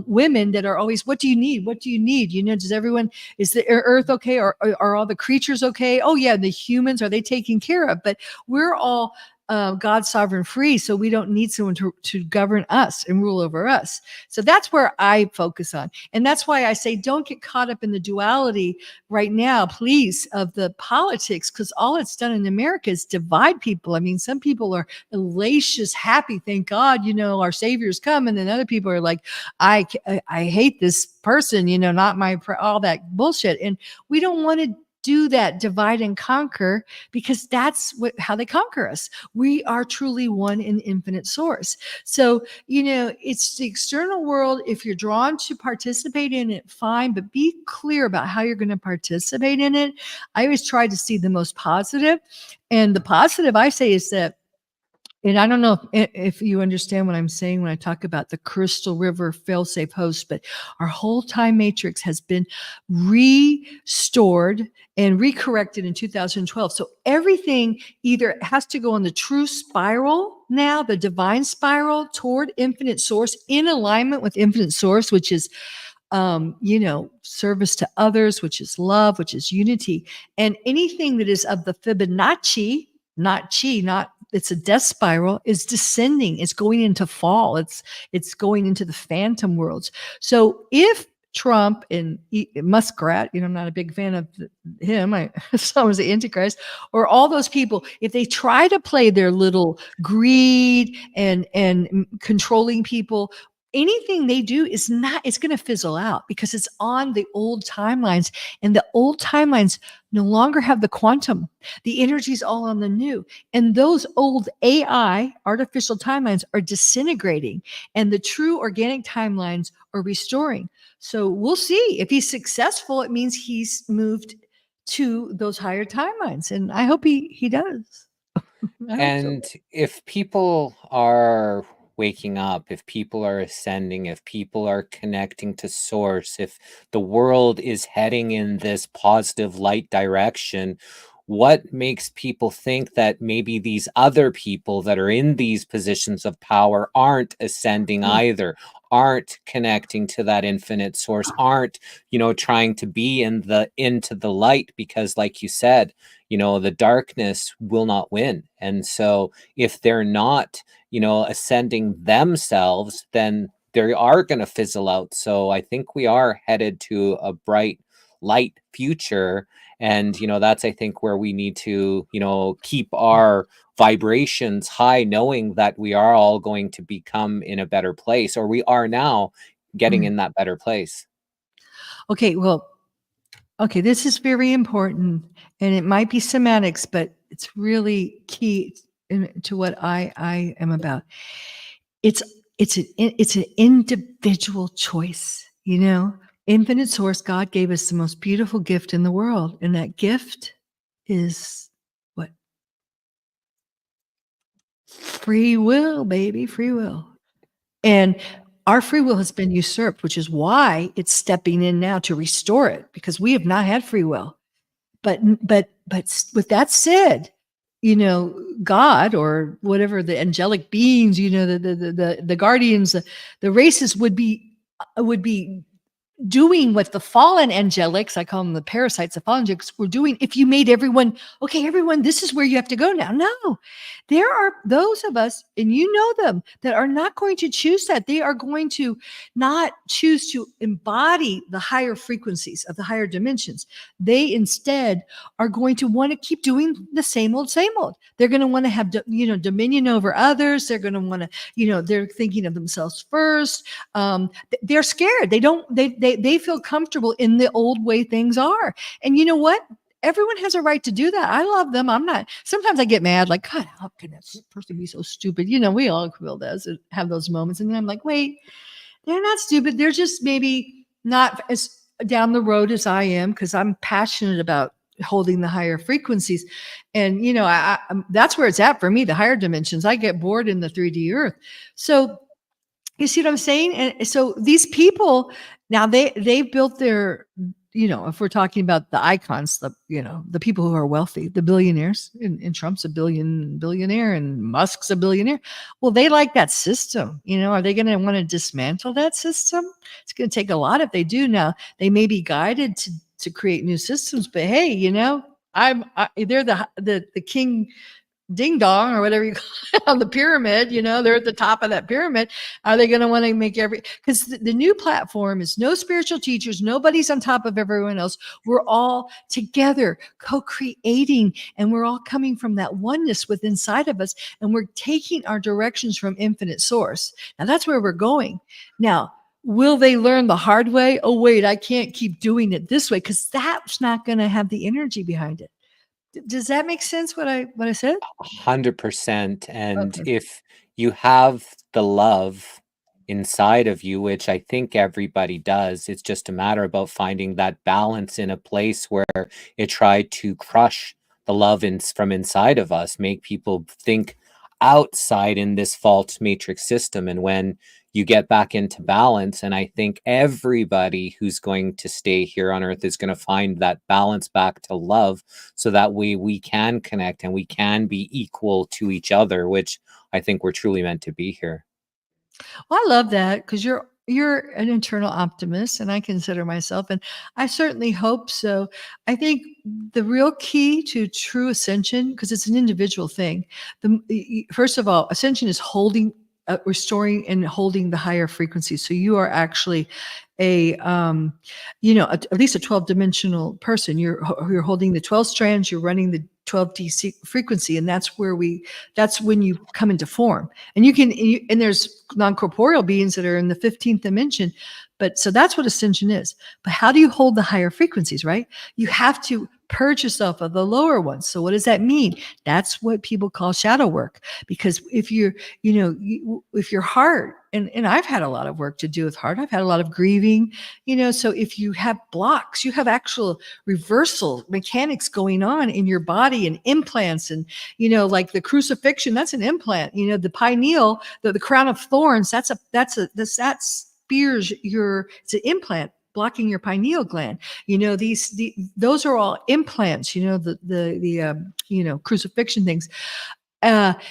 women that are always, what do you need? What do you need? You know, is the Earth okay? Are all the creatures okay? Oh yeah. The humans, are they taken care of? But we're all God's sovereign free, so we don't need someone to govern us and rule over us. So that's where I focus on. And that's why I say don't get caught up in the duality right now, please, of the politics, because all it's done in America is divide people. I mean, some people are elacious, happy, thank God, you know, our Savior's come. And then other people are like, I hate this person, you know, not my, all that bullshit. And we don't want to do that divide and conquer, because that's how they conquer us. We are truly one in infinite source. So, you know, it's the external world. If you're drawn to participate in it, fine, but be clear about how you're going to participate in it. I always try to see the most positive. And the positive I say is that, and I don't know if you understand what I'm saying when I talk about the Crystal River failsafe host, but our whole time matrix has been restored and recorrected in 2012. So everything either has to go on the true spiral now the divine spiral toward infinite source, in alignment with infinite source, which is service to others, which is love, which is unity. And anything that is of the Fibonacci, not chi, not it's a death spiral, is descending. It's going into fall. It's going into the phantom worlds. So if Trump and Muskrat, I'm not a big fan of him. I saw him as the Antichrist, or all those people, if they try to play their little greed and controlling people, anything they do is not, it's going to fizzle out because it's on the old timelines, and the old timelines no longer have the quantum. The energy is all on the new, and those old AI artificial timelines are disintegrating, and the true organic timelines are restoring. So we'll see if he's successful. It means he's moved to those higher timelines, and I hope he does. And if people are waking up, if people are ascending, if people are connecting to source, if the world is heading in this positive light direction, what makes people think that maybe these other people that are in these positions of power aren't ascending either, aren't connecting to that infinite source, aren't, trying to be into the light? Because like you said, the darkness will not win. And so if they're not, ascending themselves, then they are going to fizzle out. So I think we are headed to a bright light future. And, that's, I think, where we need to, keep our vibrations high, knowing that we are all going to become in a better place, or we are now getting in that better place. Okay, well, this is very important, and it might be semantics, but it's really key to what I am about. It's an individual choice, Infinite source, God gave us the most beautiful gift in the world, and that gift is what? Free will, baby, free will. And our free will has been usurped, which is why it's stepping in now to restore it, because we have not had free will. But with that said, God, or whatever, the angelic beings, the guardians, the races would be doing what the fallen angelics, I call them the parasites, the fallen angelics, were doing. If you made everyone, this is where you have to go now. No, there are those of us, and them, that are not going to choose that. They are going to not choose to embody the higher frequencies of the higher dimensions. They instead are going to want to keep doing the same old, same old. They're going to want to have, dominion over others. They're going to want to, they're thinking of themselves first. They're scared. They feel comfortable in the old way things are. And you know what? Everyone has a right to do that. I love them. I'm not, sometimes I get mad, like, God, how can that person be so stupid? We all feel this, have those moments. And then I'm like, wait, they're not stupid. They're just maybe not as down the road as I am, because I'm passionate about holding the higher frequencies. And, that's where it's at for me, the higher dimensions. I get bored in the 3D earth. So you see what I'm saying? And so these people now, they built their, if we're talking about the icons, the people who are wealthy, the billionaires, and Trump's a billionaire, and Musk's a billionaire. Well, they like that system. Are they going to want to dismantle that system? It's going to take a lot if they do. Now, they may be guided to create new systems, but hey, they're the king ding dong, or whatever you call it, on the pyramid. They're at the top of that pyramid. Are they going to want to make because the new platform is no spiritual teachers, nobody's on top of everyone else. We're all together co-creating, and we're all coming from that oneness within inside of us, and we're taking our directions from infinite source. Now that's where we're going. Now, will they learn the hard way? Oh, wait, I can't keep doing it this way, because that's not going to have the energy behind it. Does that make sense, what I said? 100%. And Okay. if you have the love inside of you, which I think everybody does, it's just a matter about finding that balance in a place where it tried to crush the love from inside of us, make people think outside in this false matrix system. And when you get back into balance, and I think everybody who's going to stay here on earth is going to find that balance back to love, so that way we can connect and we can be equal to each other, which I think we're truly meant to be here. Well, I love that because you're an internal optimist, and I consider myself, and I certainly hope so. I think the real key to true ascension, because it's an individual thing. First of all, ascension is holding, restoring, and holding the higher frequencies. So you are actually at least a 12-dimensional person. You're holding the 12 strands. You're running the 12D frequency, and that's when you come into form. And and there's non-corporeal beings that are in the 15th dimension. But so that's what ascension is. But how do you hold the higher frequencies, right? You have to purge yourself of the lower ones. So what does that mean? That's what people call shadow work. Because if your heart, and I've had a lot of work to do with heart, I've had a lot of grieving, so if you have blocks, you have actual reversal mechanics going on in your body, and implants, and, like the crucifixion, that's an implant, the pineal, the crown of thorns, that spears it's an implant blocking your pineal gland. Those are all implants, the crucifixion things.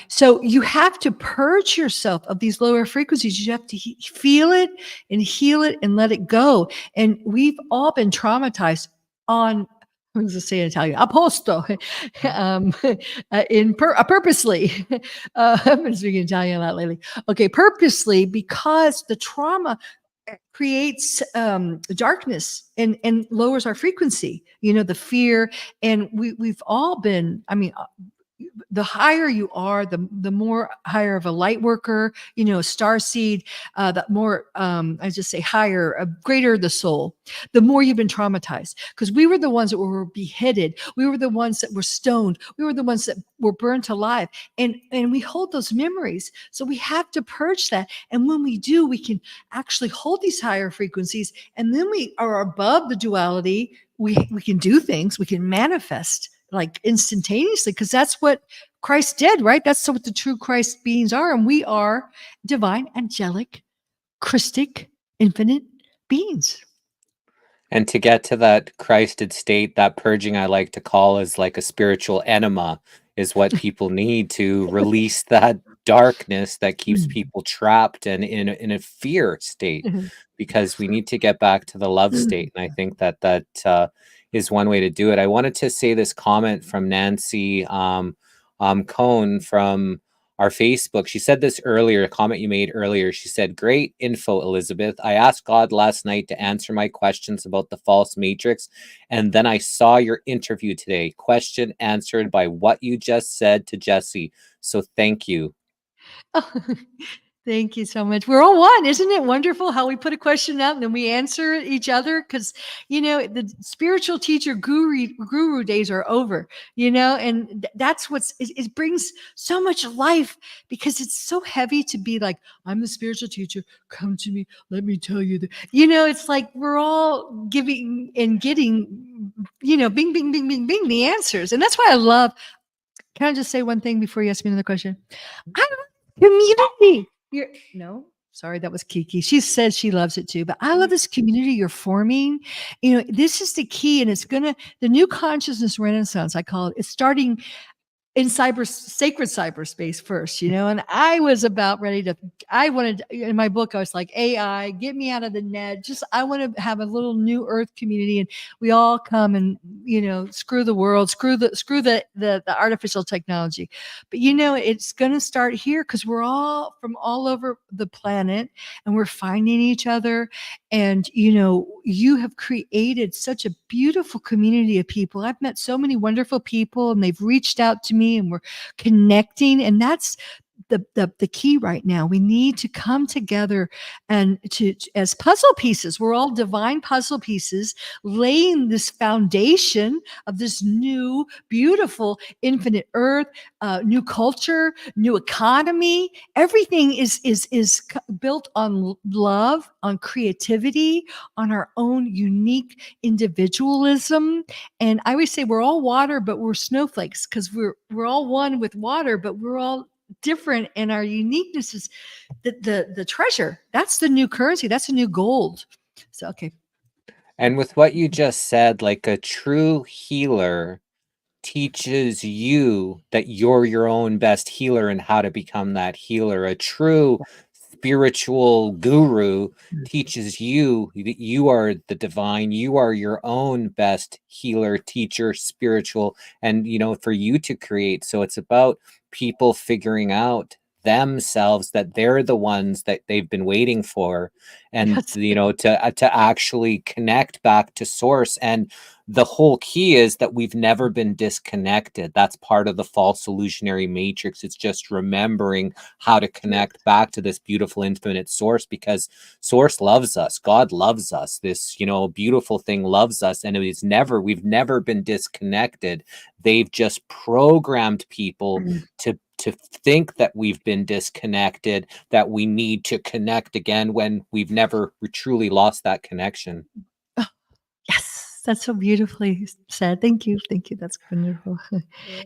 So you have to purge yourself of these lower frequencies. You have to feel it and heal it and let it go. And we've all been traumatized on, I'm going to say in Italian, apposto, purposely. I've been speaking Italian a lot lately. Okay, purposely, because the trauma creates darkness and lowers our frequency, the fear. And we've all been, the higher you are, the more higher of a light worker, a star seed, the more, I just say higher, greater the soul, the more you've been traumatized. Because we were the ones that were beheaded. We were the ones that were stoned. We were the ones that were burnt alive. And we hold those memories. So we have to purge that. And when we do, we can actually hold these higher frequencies. And then we are above the duality. We can do things. We can manifest like instantaneously, because that's what Christ did, right? That's what the true Christ beings are. And we are divine, angelic, Christic, infinite beings. And to get to that Christed state, that purging I like to call is like a spiritual enema, is what people need to release that darkness that keeps people trapped and in a fear state, because we need to get back to the love state. And I think that is one way to do it. I wanted to say this comment from Nancy Cohn from our Facebook. She said this earlier, a comment you made earlier. She said, "Great info, Elizabeth. I asked God last night to answer my questions about the false matrix, and then I saw your interview today. Question answered by what you just said to Jesse. So thank you." Oh, thank you so much. We're all one. Isn't it wonderful how we put a question out and then we answer each other? Because, the spiritual teacher guru days are over, and that's it brings so much life, because it's so heavy to be like, I'm the spiritual teacher. Come to me. Let me tell you that, it's like we're all giving and getting, bing, bing, bing, bing, bing, the answers. And that's why I love, can I just say one thing before you ask me another question? I love community. No, sorry, that was Kiki. She says she loves it too, but I love this community you're forming. This is the key, and it's the new consciousness renaissance, I call it. It's starting in sacred cyberspace first, and I was about I wanted, in my book, I was like, AI, get me out of the net. I want to have a little new earth community, and we all come and, screw the world, screw the artificial technology. But, it's going to start here, because we're all from all over the planet, and we're finding each other. And, you have created such a beautiful community of people. I've met so many wonderful people, and they've reached out to me, and we're connecting. And that's the key right now. We need to come together and as puzzle pieces. We're all divine puzzle pieces, laying this foundation of this new, beautiful, infinite earth, new culture, new economy. Everything is built on love, on creativity, on our own unique individualism. And I always say we're all water, but we're snowflakes, because we're all one with water, but we're all different, and our uniqueness is the treasure. That's the new currency. That's the new gold. So okay. And with what you just said, like a true healer teaches you that you're your own best healer and how to become that healer. A true spiritual guru teaches you that you are the divine, you are your own best healer, teacher, spiritual, and for you to create. So it's about people figuring out themselves, that they're the ones that they've been waiting for, and Yes. to actually connect back to source. And the whole key is that we've never been disconnected. That's part of the false illusionary matrix. It's just remembering how to connect back to this beautiful infinite source, because source loves us. God loves us. This, beautiful thing loves us. And we've never been disconnected. They've just programmed people to think that we've been disconnected, that we need to connect again, when we've never truly lost that connection. Yes, that's so beautifully said. Thank you. Thank you. That's wonderful.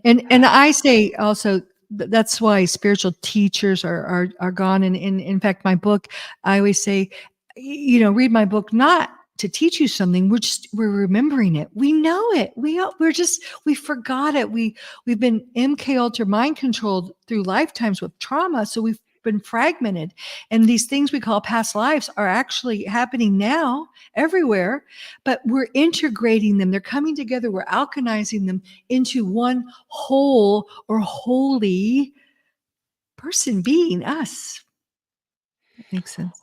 And I say also that's why spiritual teachers are gone. And in fact, my book, I always say, read my book not to teach you something. We're remembering it. We know it. We forgot it. We've been MK Ultra mind controlled through lifetimes with trauma. So we've been fragmented, and these things we call past lives are actually happening now everywhere, but we're integrating them. They're coming together. We're alchemizing them into one whole or holy person, being us. That makes sense.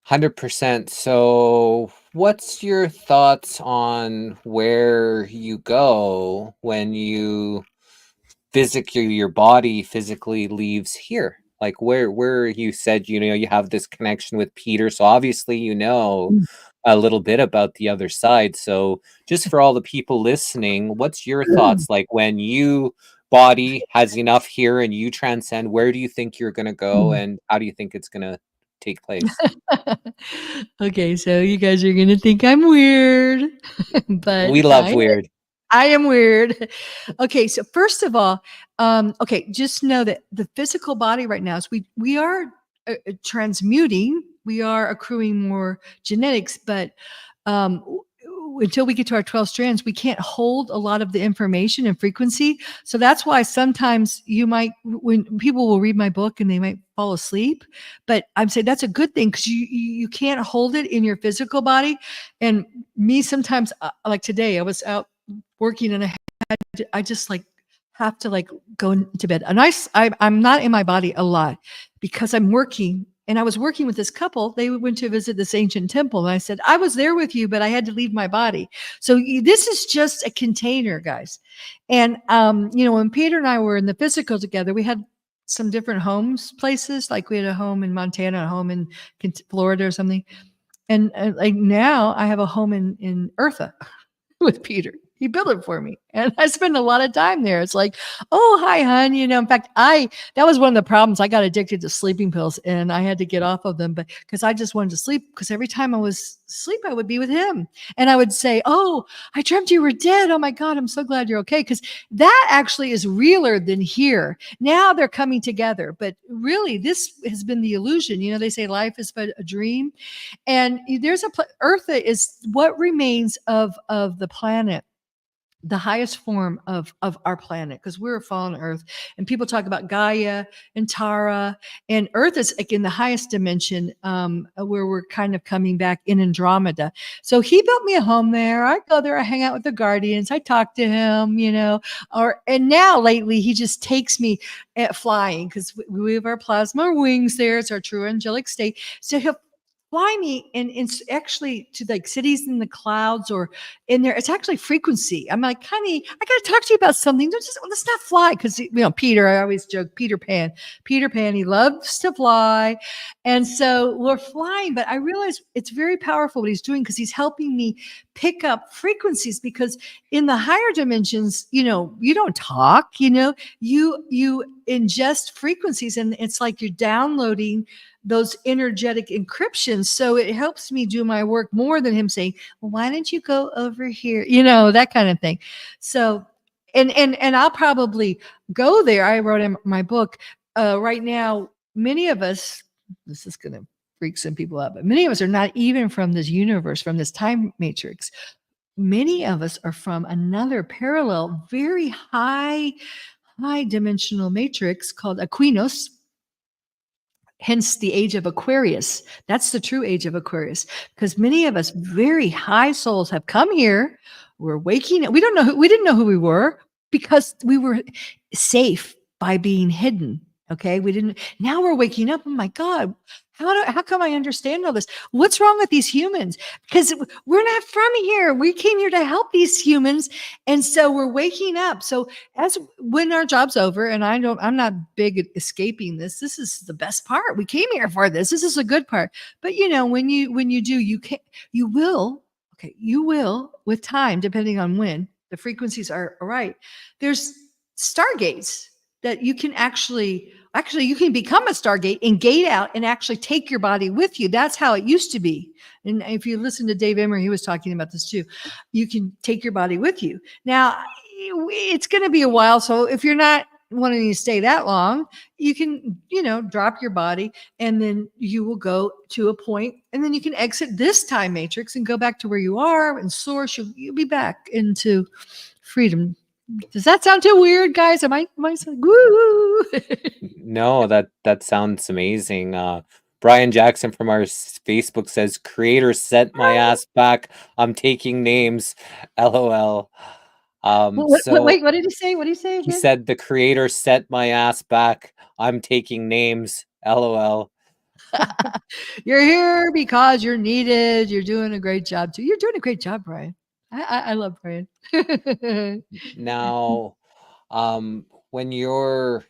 100%. So, what's your thoughts on where you go when your body physically leaves here? Like where you said, you have this connection with Peter. So obviously, a little bit about the other side. So just for all the people listening, what's your thoughts? Like when you body has enough here and you transcend, where do you think you're going to go, and how do you think it's going to take place? Okay, so you guys are gonna think I'm weird, but We love weird. I am weird. Okay, so first of all, okay, just know that the physical body right now is we are transmuting, we are accruing more genetics, but until we get to our 12 strands, we can't hold a lot of the information and frequency. So that's why sometimes when people will read my book and they might fall asleep, but I'm saying that's a good thing, because you can't hold it in your physical body. And me sometimes, like today, I was out working and I just like have to like go into bed. And I'm not in my body a lot because I'm working. And I was working with this couple. They went to visit this ancient temple. And I said, I was there with you, but I had to leave my body. So this is just a container, guys. And, when Peter and I were in the physical together, we had some different places. Like we had a home in Montana, a home in Florida or something. And like now I have a home in Eartha with Peter. He built it for me. And I spend a lot of time there. It's like, oh, hi, hon. In fact, that was one of the problems. I got addicted to sleeping pills and I had to get off of them, but because I just wanted to sleep, because every time I was asleep, I would be with him. And I would say, oh, I dreamt you were dead. Oh my God, I'm so glad you're okay. Because that actually is realer than here. Now they're coming together. But really, this has been the illusion. They say life is but a dream. And there's Earth is what remains of the planet, the highest form of our planet, because we're a fallen Earth. And people talk about Gaia and Tara, and Earth is like in the highest dimension, where we're kind of coming back in Andromeda. So he built me a home there. I go there, I hang out with the guardians, I talk to him, and now lately he just takes me at flying, because we have our plasma wings there. It's our true angelic state. So he'll fly me and actually to like cities in the clouds or in there. It's actually frequency. I'm like, honey, I got to talk to you about something. Let's not fly. Because, Peter, I always joke, Peter Pan, he loves to fly. And so we're flying, but I realize it's very powerful what he's doing, because he's helping me pick up frequencies, because in the higher dimensions, you don't talk, you ingest frequencies, and it's like you're downloading those energetic encryptions. So it helps me do my work more than him saying, well, why don't you go over here? That kind of thing. So, and I'll probably go there. I wrote in my book, right now, many of us, this is going to freak some people out, but many of us are not even from this universe, from this time matrix. Many of us are from another parallel, very high dimensional matrix called Aquinos, hence the age of Aquarius. That's the true age of Aquarius, because many of us very high souls have come here. We're waking up. We didn't know who we were because we were safe by being hidden. Okay. We didn't, now we're waking up. Oh my God. How come I understand all this? What's wrong with these humans? Because we're not from here. We came here to help these humans. And so we're waking up. So as when our job's over, and I'm not big at escaping this. This is the best part. We came here for this. This is a good part. But when you do, you will, okay, you will with time, depending on when the frequencies are right. There's stargates that you can actually you can become a stargate and gate out and actually take your body with you. That's how it used to be. And if you listen to Dave Emery, he was talking about this too. You can take your body with you. Now, it's going to be a while. So if you're not wanting to stay that long, you can, drop your body and then you will go to a point and then you can exit this time matrix and go back to where you are and source. You'll be back into freedom. Does that sound too weird, guys? Am I saying woo? No, that sounds amazing. Brian Jackson from our Facebook says, "Creator sent my ass back. I'm taking names. LOL." Wait, what did he say? What did he say again? He said, "The creator sent my ass back. I'm taking names. LOL." You're here because you're needed. You're doing a great job too. You're doing a great job, Brian. I love Brian. Now, when you're,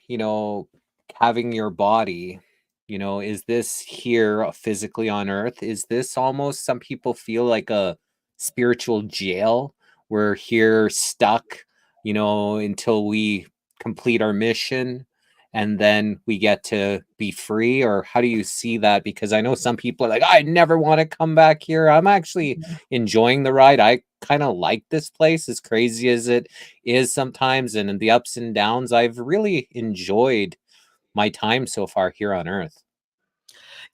having your body, is this here physically on Earth? Is this almost, some people feel like a spiritual jail? We're here stuck, until we complete our mission and then we get to be free? Or how do you see that? Because I know some people are like, I never want to come back here. I'm actually enjoying the ride. I kind of like this place, as crazy as it is sometimes, and in the ups and downs. I've really enjoyed my time so far here on Earth.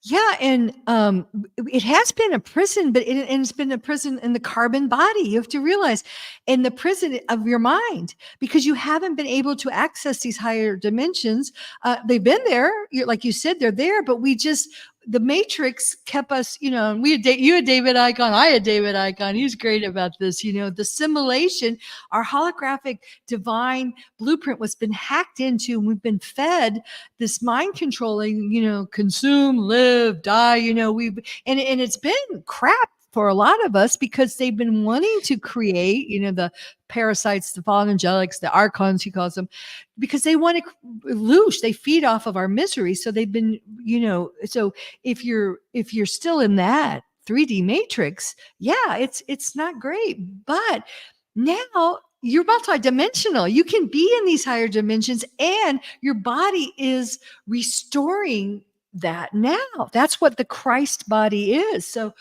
Yeah, and it has been a prison, but it's been a prison in the carbon body. You have to realize, in the prison of your mind, because you haven't been able to access these higher dimensions. They've been there, like you said, they're there, but the matrix kept us, and you had David Icahn, I had David Icahn. He's great about this. The simulation, our holographic divine blueprint was been hacked into, and we've been fed this mind controlling, consume, live, die, and it's been crap for a lot of us because they've been wanting to create, the parasites, the fallen angelics, the archons, he calls them, because they want to loose. They feed off of our misery. So they've been, so if you're still in that 3D matrix, yeah, it's not great. But now you're multidimensional. You can be in these higher dimensions and your body is restoring that now. That's what the Christ body is. So,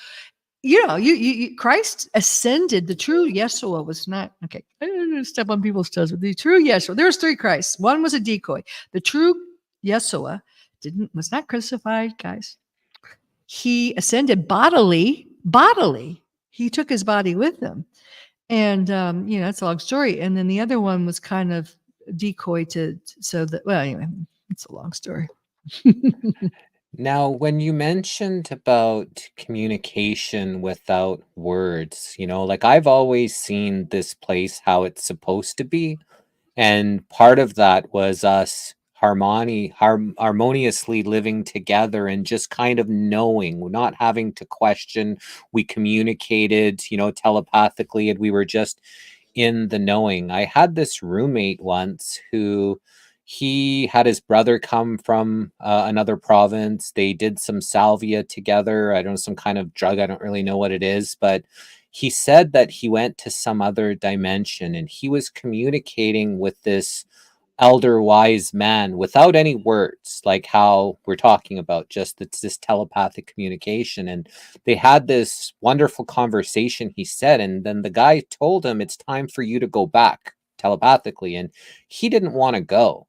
you Christ ascended. The true Yeshua was not, okay, I don't know, step on people's toes, but the true Yeshua, there was 3 Christs. One was a decoy. The true Yeshua was not crucified, guys. He ascended bodily. He took his body with him. And, that's a long story. And then the other one was kind of decoy anyway, it's a long story. Now, when you mentioned about communication without words, like I've always seen this place how it's supposed to be. And part of that was us harmoniously living together and just kind of knowing, not having to question. We communicated, telepathically, and we were just in the knowing. I had this roommate once who, he had his brother come from another province. They did some salvia together. I don't know, some kind of drug. I don't really know what it is, but he said that he went to some other dimension and he was communicating with this elder wise man without any words, like how we're talking about, just it's this telepathic communication. And they had this wonderful conversation, he said, and then the guy told him, it's time for you to go back telepathically, and he didn't want to go.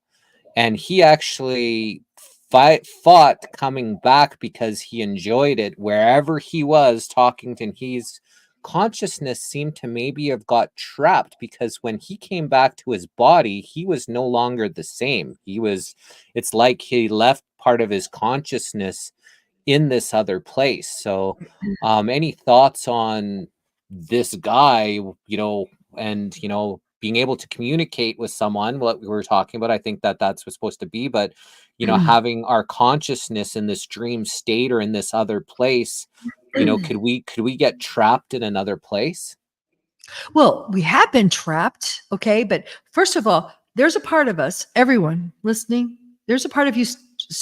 and he actually fought coming back because he enjoyed it wherever he was talking to, and his consciousness seemed to maybe have got trapped, because when he came back to his body, he was no longer the same. It's like he left part of his consciousness in this other place. So any thoughts on this guy, and being able to communicate with someone, what we were talking about? I think that that's what's supposed to be, but having our consciousness in this dream state or in this other place, could we get trapped in another place? Well, we have been trapped, okay? But first of all, there's a part of us, everyone listening, there's a part of you,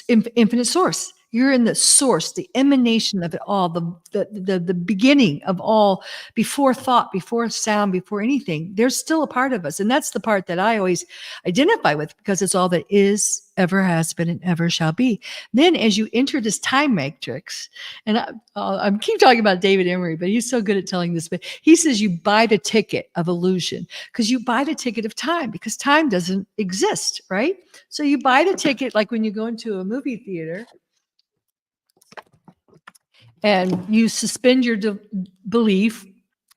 infinite source. You're in the source, the emanation of it all, the beginning of all, before thought, before sound, before anything. There's still a part of us. And that's the part that I always identify with, because it's all that is, ever has been, and ever shall be. Then as you enter this time matrix, and I keep talking about David Emery, but he's so good at telling this, but he says you buy the ticket of illusion, because you buy the ticket of time, because time doesn't exist, right? So you buy the ticket like when you go into a movie theater, and you suspend your belief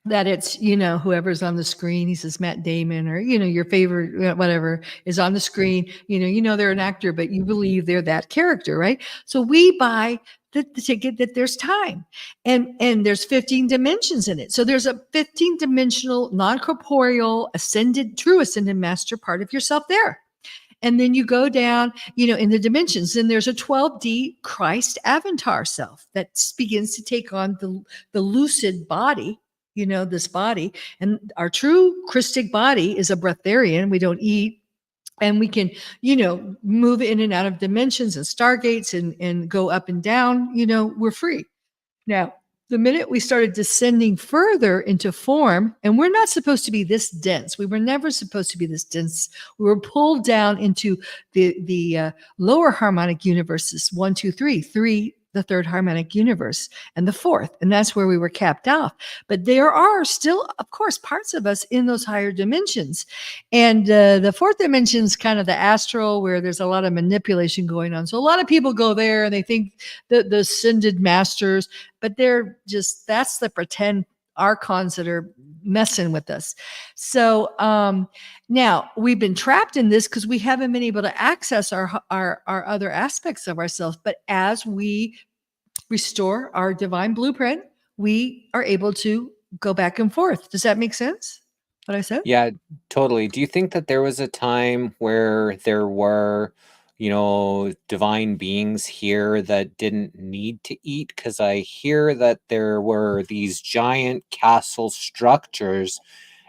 that it's, whoever's on the screen. He says Matt Damon, or, your favorite, whatever is on the screen, they're an actor, but you believe they're that character, right? So we buy the ticket that there's time, and there's 15 dimensions in it. So there's a 15 dimensional, non-corporeal, true ascended master part of yourself there. And then you go down, in the dimensions. Then there's a 12D Christ avatar self that begins to take on the lucid body, this body. And our true Christic body is a breatharian. We don't eat. And we can, move in and out of dimensions and stargates and go up and down. We're free. Now, the minute we started descending further into form, and we're not supposed to be this dense. We were never supposed to be this dense. We were pulled down into the lower harmonic universes, 1, 2, 3, 3, the third harmonic universe, and the fourth, and that's where we were capped off. But there are still, of course, parts of us in those higher dimensions, and the fourth dimension is kind of the astral, where there's a lot of manipulation going on. So a lot of people go there and they think the ascended masters, but that's the pretend archons that are messing with us. So now we've been trapped in this because we haven't been able to access our other aspects of ourselves. But as we restore our divine blueprint, we are able to go back and forth. Does that make sense, what I said? Yeah, totally. Do you think that there was a time where there were, divine beings here that didn't need to eat? Because I hear that there were these giant castle structures,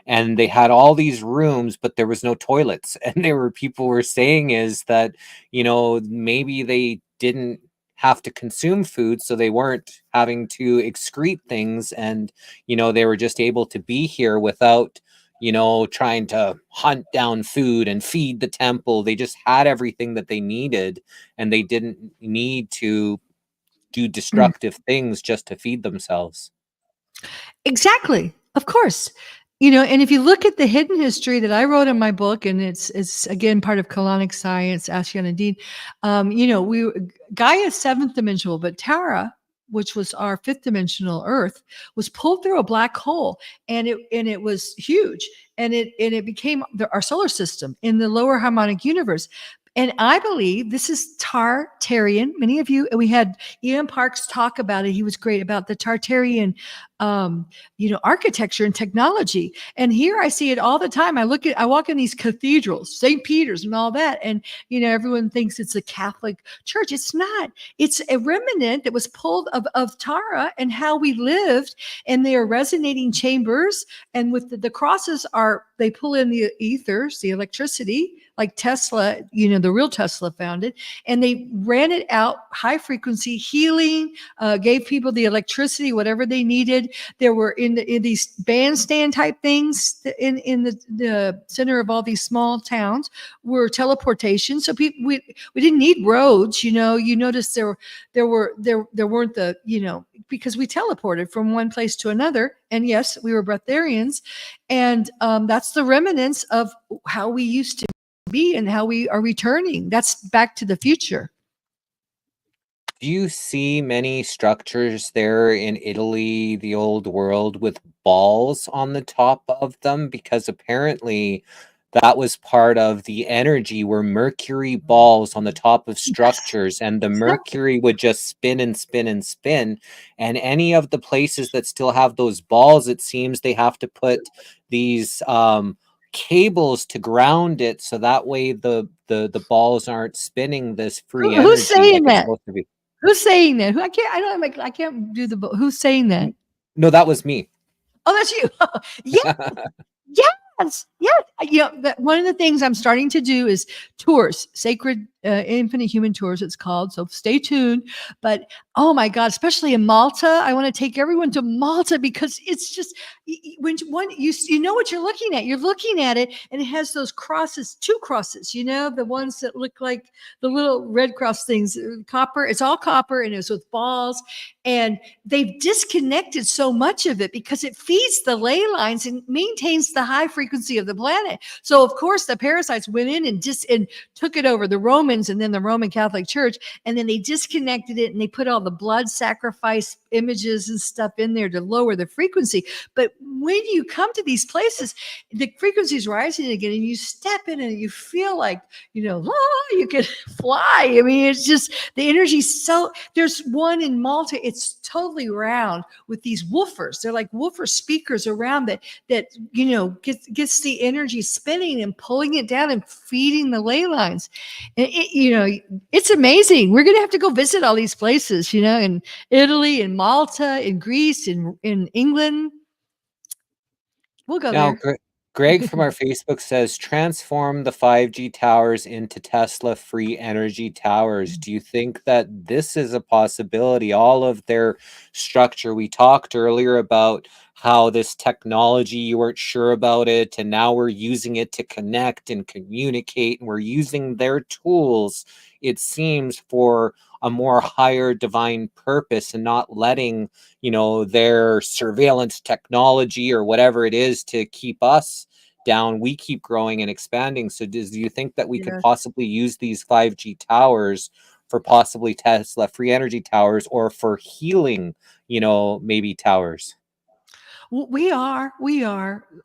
and they had all these rooms, but there was no toilets. And people were saying is that, maybe they didn't have to consume food, so they weren't having to excrete things, and, they were just able to be here without, trying to hunt down food and feed the temple. They just had everything that they needed, and they didn't need to do destructive things just to feed themselves. Exactly. Of course. And if you look at the hidden history that I wrote in my book, and it's again part of colonic science, Ashiana Dean, Gaia's seventh dimensional, but Tara, which was our fifth dimensional Earth, was pulled through a black hole, and it was huge, and it became our solar system in the lower harmonic universe. And I believe this is Tartarian. Many of you, and we had Ian Parks talk about it. He was great about the Tartarian, architecture and technology. And here I see it all the time. I walk in these cathedrals, St. Peter's and all that. And, everyone thinks it's a Catholic church. It's not. It's a remnant that was pulled of Tara and how we lived. And they are resonating chambers. And with the crosses they pull in the ethers, the electricity, like Tesla, the real Tesla found it, and they ran it out high frequency healing, gave people the electricity, whatever they needed. There were in these bandstand type things in the center of all these small towns were teleportation. So we didn't need roads. You notice there weren't the, because we teleported from one place to another. And yes, we were breatharians, and that's the remnants of how we used to be and how we are returning. That's Back to the Future. Do you see many structures there in Italy, the old world, with balls on the top of them? Because apparently that was part of the energy, were mercury balls on the top of Yes, structures, and the exactly. mercury would just spin and spin and spin. And any of the places that still have those balls, it seems they have to put these cables to ground it, so that way the balls aren't spinning this free Who's energy like saying it's that? supposed to be. Who's saying that? Who I can't. I don't. Like, I can't do the. Who's saying that? No, that was me. Oh, that's you. Yeah. Yes, yes. One of the things I'm starting to do is tours, sacred infinite human tours, it's called. So stay tuned. But oh my God, especially in Malta, I want to take everyone to Malta because it's just when you know what you're looking at. You're looking at it, and it has those crosses, two crosses. You know, the ones that look like the little red cross things, copper. It's all copper, and it's with balls. And they've disconnected so much of it because it feeds the ley lines and maintains the high frequency of the planet. So of course the parasites went in and took it over, the Romans and then the Roman Catholic Church, and then they disconnected it and they put all the blood sacrifice images and stuff in there to lower the frequency. But when you come to these places, the frequency is rising again, and you step in and you feel like, you can fly. I mean, it's just the energy. So there's one in Malta. It's totally round with these woofers. They're like woofer speakers around that gets the energy spinning and pulling it down and feeding the ley lines. And it's amazing. We're gonna have to go visit all these places, in Italy, in Malta, in Greece, in England. We'll go Now, there. Greg from our Facebook says, transform the 5G towers into Tesla free energy towers. Do you think that this is a possibility? All of their structure, we talked earlier about how this technology, you weren't sure about it, and now we're using it to connect and communicate, and we're using their tools, it seems, for a more higher divine purpose, and not letting their surveillance technology or whatever it is to keep us down. We keep growing and expanding. So do you think that we could Yes. possibly use these 5G towers for possibly Tesla free energy towers, or for healing, maybe towers? We are.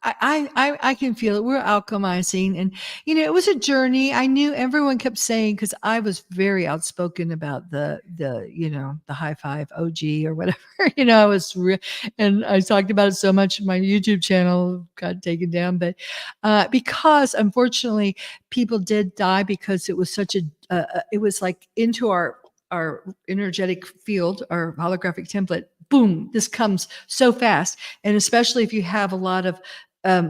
I can feel it. We're alchemizing, and it was a journey. I knew everyone kept saying, because I was very outspoken about the high five OG or whatever. I was, and I talked about it so much. My YouTube channel got taken down, but because unfortunately people did die because it was such it was like into our energetic field, our holographic template. Boom! This comes so fast. And especially if you have a lot of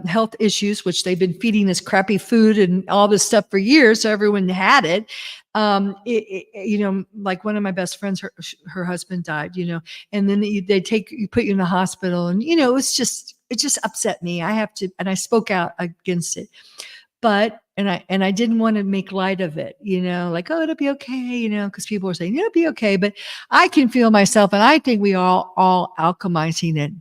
health issues, which they've been feeding us crappy food and all this stuff for years, so everyone had it. Like one of my best friends, her husband died, and then they put you in the hospital, and it just upset me. And I spoke out against it. But I didn't want to make light of it, like, oh, it'll be okay, because people were saying it'll be okay. But I can feel myself, and I think we are all alchemizing it.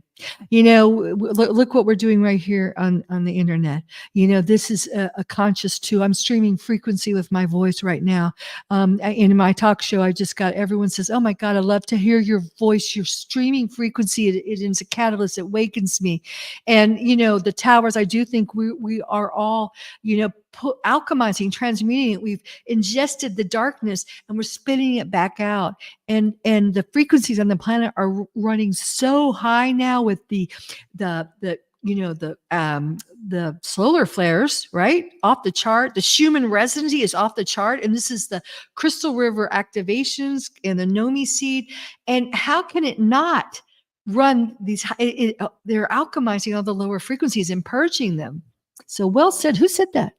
Look what we're doing right here on the internet. This is a conscious too. I'm streaming frequency with my voice right now. In my talk show, I just got everyone says, "Oh my God, I love to hear your voice. Your streaming frequency. It is a catalyst. It wakens me." And the towers. I do think we are all alchemizing, transmuting it. We've ingested the darkness and we're spitting it back out. And the frequencies on the planet are running so high now with the solar flares, right, off the chart. The Schumann resonancy is off the chart, and this is the crystal river activations and the Nomi seed. And how can it not run these? They're alchemizing all the lower frequencies and purging them. So well said. Who said that?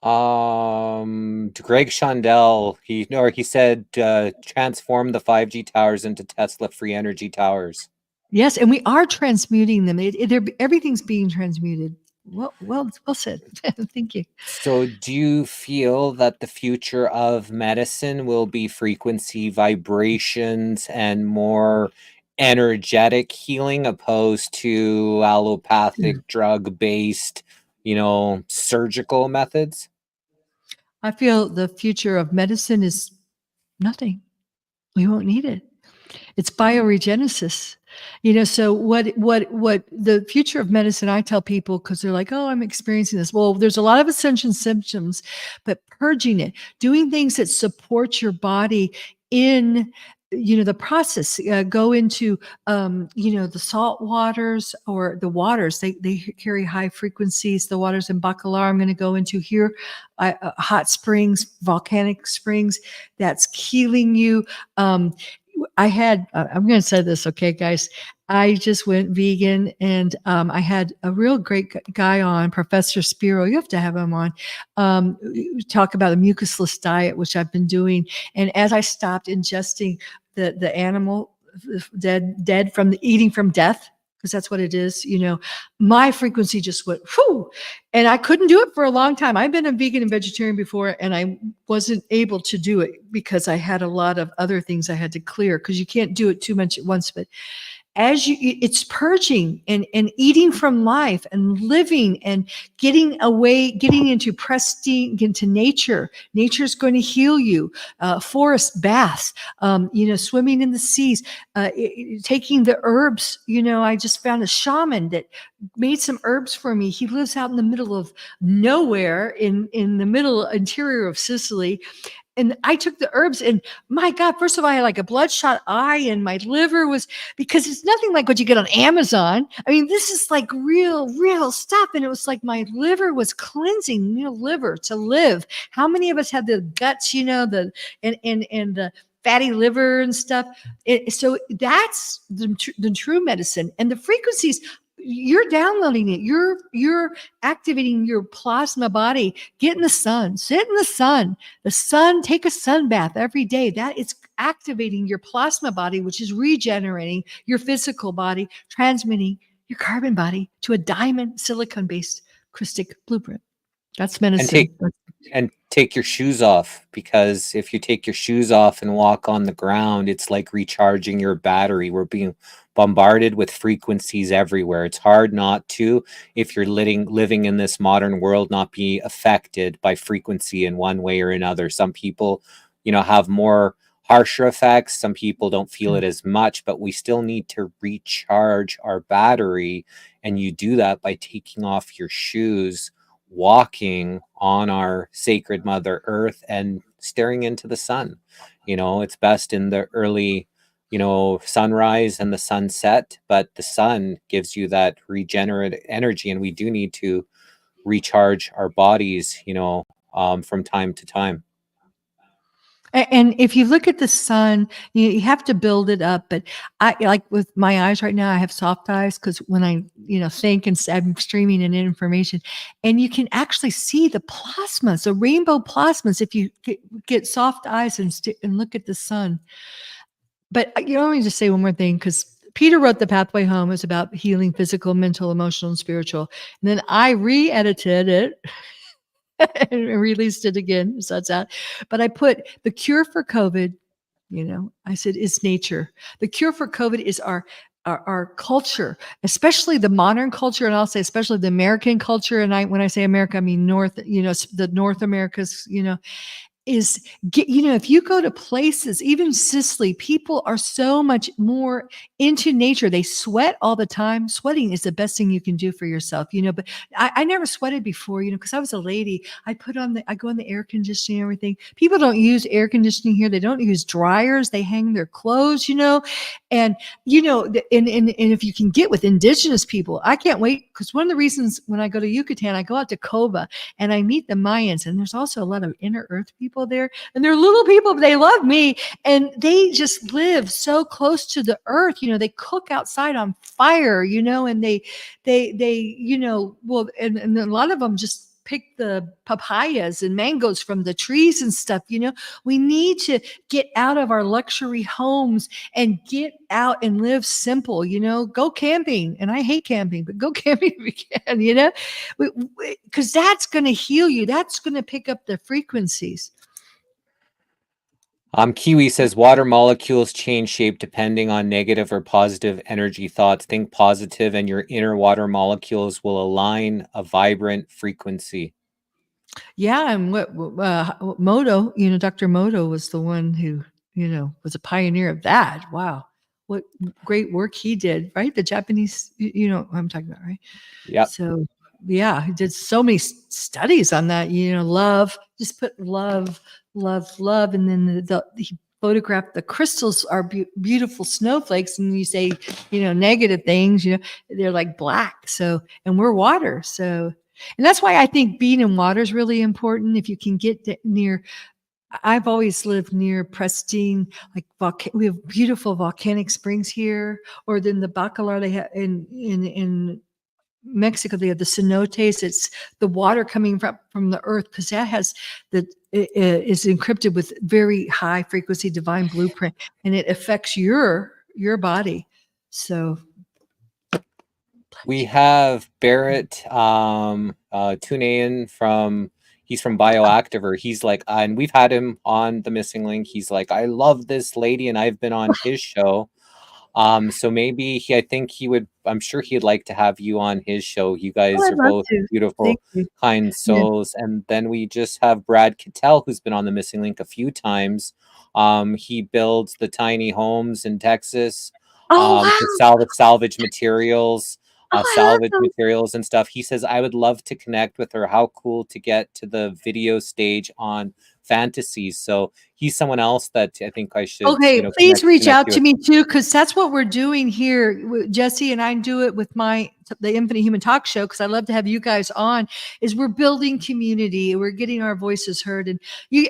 Greg Shondell, he said, transform the 5G towers into Tesla free energy towers. Yes, and we are transmuting them. Everything's being transmuted. Well said. Thank you. So do you feel that the future of medicine will be frequency vibrations and more energetic healing, opposed to allopathic drug-based surgical methods? I feel the future of medicine is nothing. We won't need it. It's bioregenesis. So what the future of medicine, I tell people, because they're like, oh, I'm experiencing this. Well, there's a lot of ascension symptoms, but purging it, doing things that support your body in the process. Go into the salt waters or the waters. They carry high frequencies. The waters in Bacalar I'm going to go into here, hot springs, volcanic springs. That's healing you. I'm going to say this, okay, guys. I just went vegan, and I had a real great guy on, Professor Spiro. You have to have him on. Talk about a mucusless diet, which I've been doing. And as I stopped ingesting the animal dead from eating from death, because that's what it is, my frequency just went whew, and I couldn't do it for a long time. I've been a vegan and vegetarian before, and I wasn't able to do it because I had a lot of other things I had to clear, because you can't do it too much at once. But it's purging and eating from life and living and getting into pristine, into nature. Nature's going to heal you. Forest baths, swimming in the seas, taking the herbs. I just found a shaman that made some herbs for me. He lives out in the middle of nowhere in the middle interior of Sicily. And I took the herbs, and my God, first of all, I had like a bloodshot eye, and my liver was, because it's nothing like what you get on Amazon. I mean, this is like real stuff. And it was like my liver was cleansing, liver to live. How many of us have the guts, and the fatty liver and stuff? So that's the true medicine. And the frequencies, you're downloading it. You're activating your plasma body. Get in the sun, sit in the sun, take a sun bath every day. That is activating your plasma body, which is regenerating your physical body, transmitting your carbon body to a diamond silicon-based Christic blueprint. That's medicine. And take your shoes off, because if you take your shoes off and walk on the ground, it's like recharging your battery. We're being bombarded with frequencies everywhere. It's hard not to, if you're living in this modern world, not be affected by frequency in one way or another. Some people, have more harsher effects. Some people don't feel it as much, but we still need to recharge our battery. And you do that by taking off your shoes, walking on our sacred Mother Earth, and staring into the sun. It's best in the early, sunrise and the sunset, but the sun gives you that regenerate energy, and we do need to recharge our bodies, from time to time. And if you look at the sun, you have to build it up. But I, like with my eyes right now, I have soft eyes, because when I, think and I'm streaming in information, and you can actually see the plasmas, the rainbow plasmas, if you get soft eyes and look at the sun. But let me just say one more thing, because Peter wrote The Pathway Home. It's about healing physical, mental, emotional, and spiritual. And then I re-edited it and released it again. So that's out. But I put the cure for COVID, I said, is nature. The cure for COVID is our culture, especially the modern culture. And I'll say, especially the American culture. And when I say America, I mean North, the North Americas, is if you go to places, even Sicily, people are so much more into nature. They sweat all the time. Sweating is the best thing you can do for yourself, but I never sweated before, because I was a lady. I go on the air conditioning and everything. People don't use air conditioning here. They don't use dryers. They hang their clothes, and if you can get with indigenous people, I can't wait. Because one of the reasons when I go to Yucatan, I go out to Cova and I meet the Mayans, and there's also a lot of inner earth people there, and they're little people, but they love me, and they just live so close to the earth. They cook outside on fire, and they well, and a lot of them just pick the papayas and mangoes from the trees and stuff. We need to get out of our luxury homes and get out and live simple. Go camping. And I hate camping, but go camping if you can, because that's going to heal you. That's going to pick up the frequencies. Kiwi says water molecules change shape depending on negative or positive energy thoughts. Think positive and your inner water molecules will align a vibrant frequency. Yeah, and what Moto, you know, Dr. Moto was the one who, you know, was a pioneer of that. Wow. What great work he did, right? The Japanese, you know, what I'm talking about, right? Yep. So, yeah, he did so many studies on that, you know, love, just put love, love, love. And then he photographed the crystals are beautiful snowflakes. And you say, you know, negative things, you know, they're like black. So, and we're water. So, and that's why I think being in water is really important. If you can get near, I've always lived near pristine, like we have beautiful volcanic springs here, or then the Bacalar they have in Mexico, they have the cenotes. It's the water coming from the earth because that has is encrypted with very high frequency divine blueprint, and it affects your body. So we have Barrett tune in from, he's from Bioactiver. He's like, and we've had him on the Missing Link. He's like, I love this lady, and I've been on his show. So maybe I think he would, I'm sure he'd like to have you on his show. You guys I'd are love both to. beautiful, Thank you. kind Yeah. souls. And then we just have Brad Cattell, who's been on the Missing Link a few times. He builds the tiny homes in Texas, Oh wow! salvage materials, Oh, I love those. and stuff. He says, I would love to connect with her. How cool to get to the video stage on Fantasies. So he's someone else that I think I should, Okay, you know, please reach connect out you to with. me too, because that's what we're doing here. Jesse and I do it with the Infinite Human Talk Show, because I love to have you guys on. Is we're building community, we're getting our voices heard, and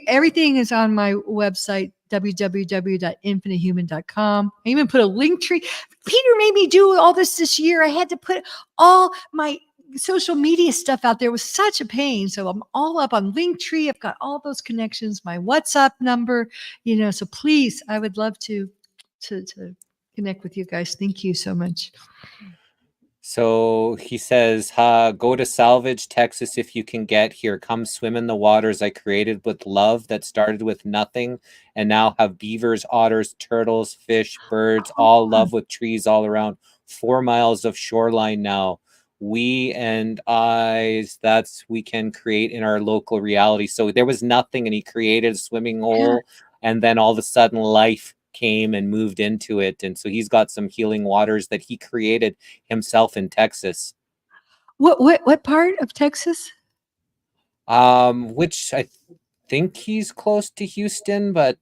everything is on my website www.infinitehuman.com. I even put a link tree. Peter made me do all this year. I had to put all my social media stuff out there. Was such a pain. So I'm all up on Linktree. I've got all those connections, my WhatsApp number, you know, so please, I would love to connect with you guys. Thank you so much. So he says, go to Salvage, Texas if you can get here. Come swim in the waters I created with love that started with nothing and now have beavers, otters, turtles, fish, birds, all love with trees all around. 4 miles of shoreline now. We and I's, that's we can create in our local reality. So there was nothing and he created a swimming hole, and then all of a sudden life came and moved into it. And so he's got some healing waters that he created himself in Texas. What part of Texas? Which I think he's close to Houston, but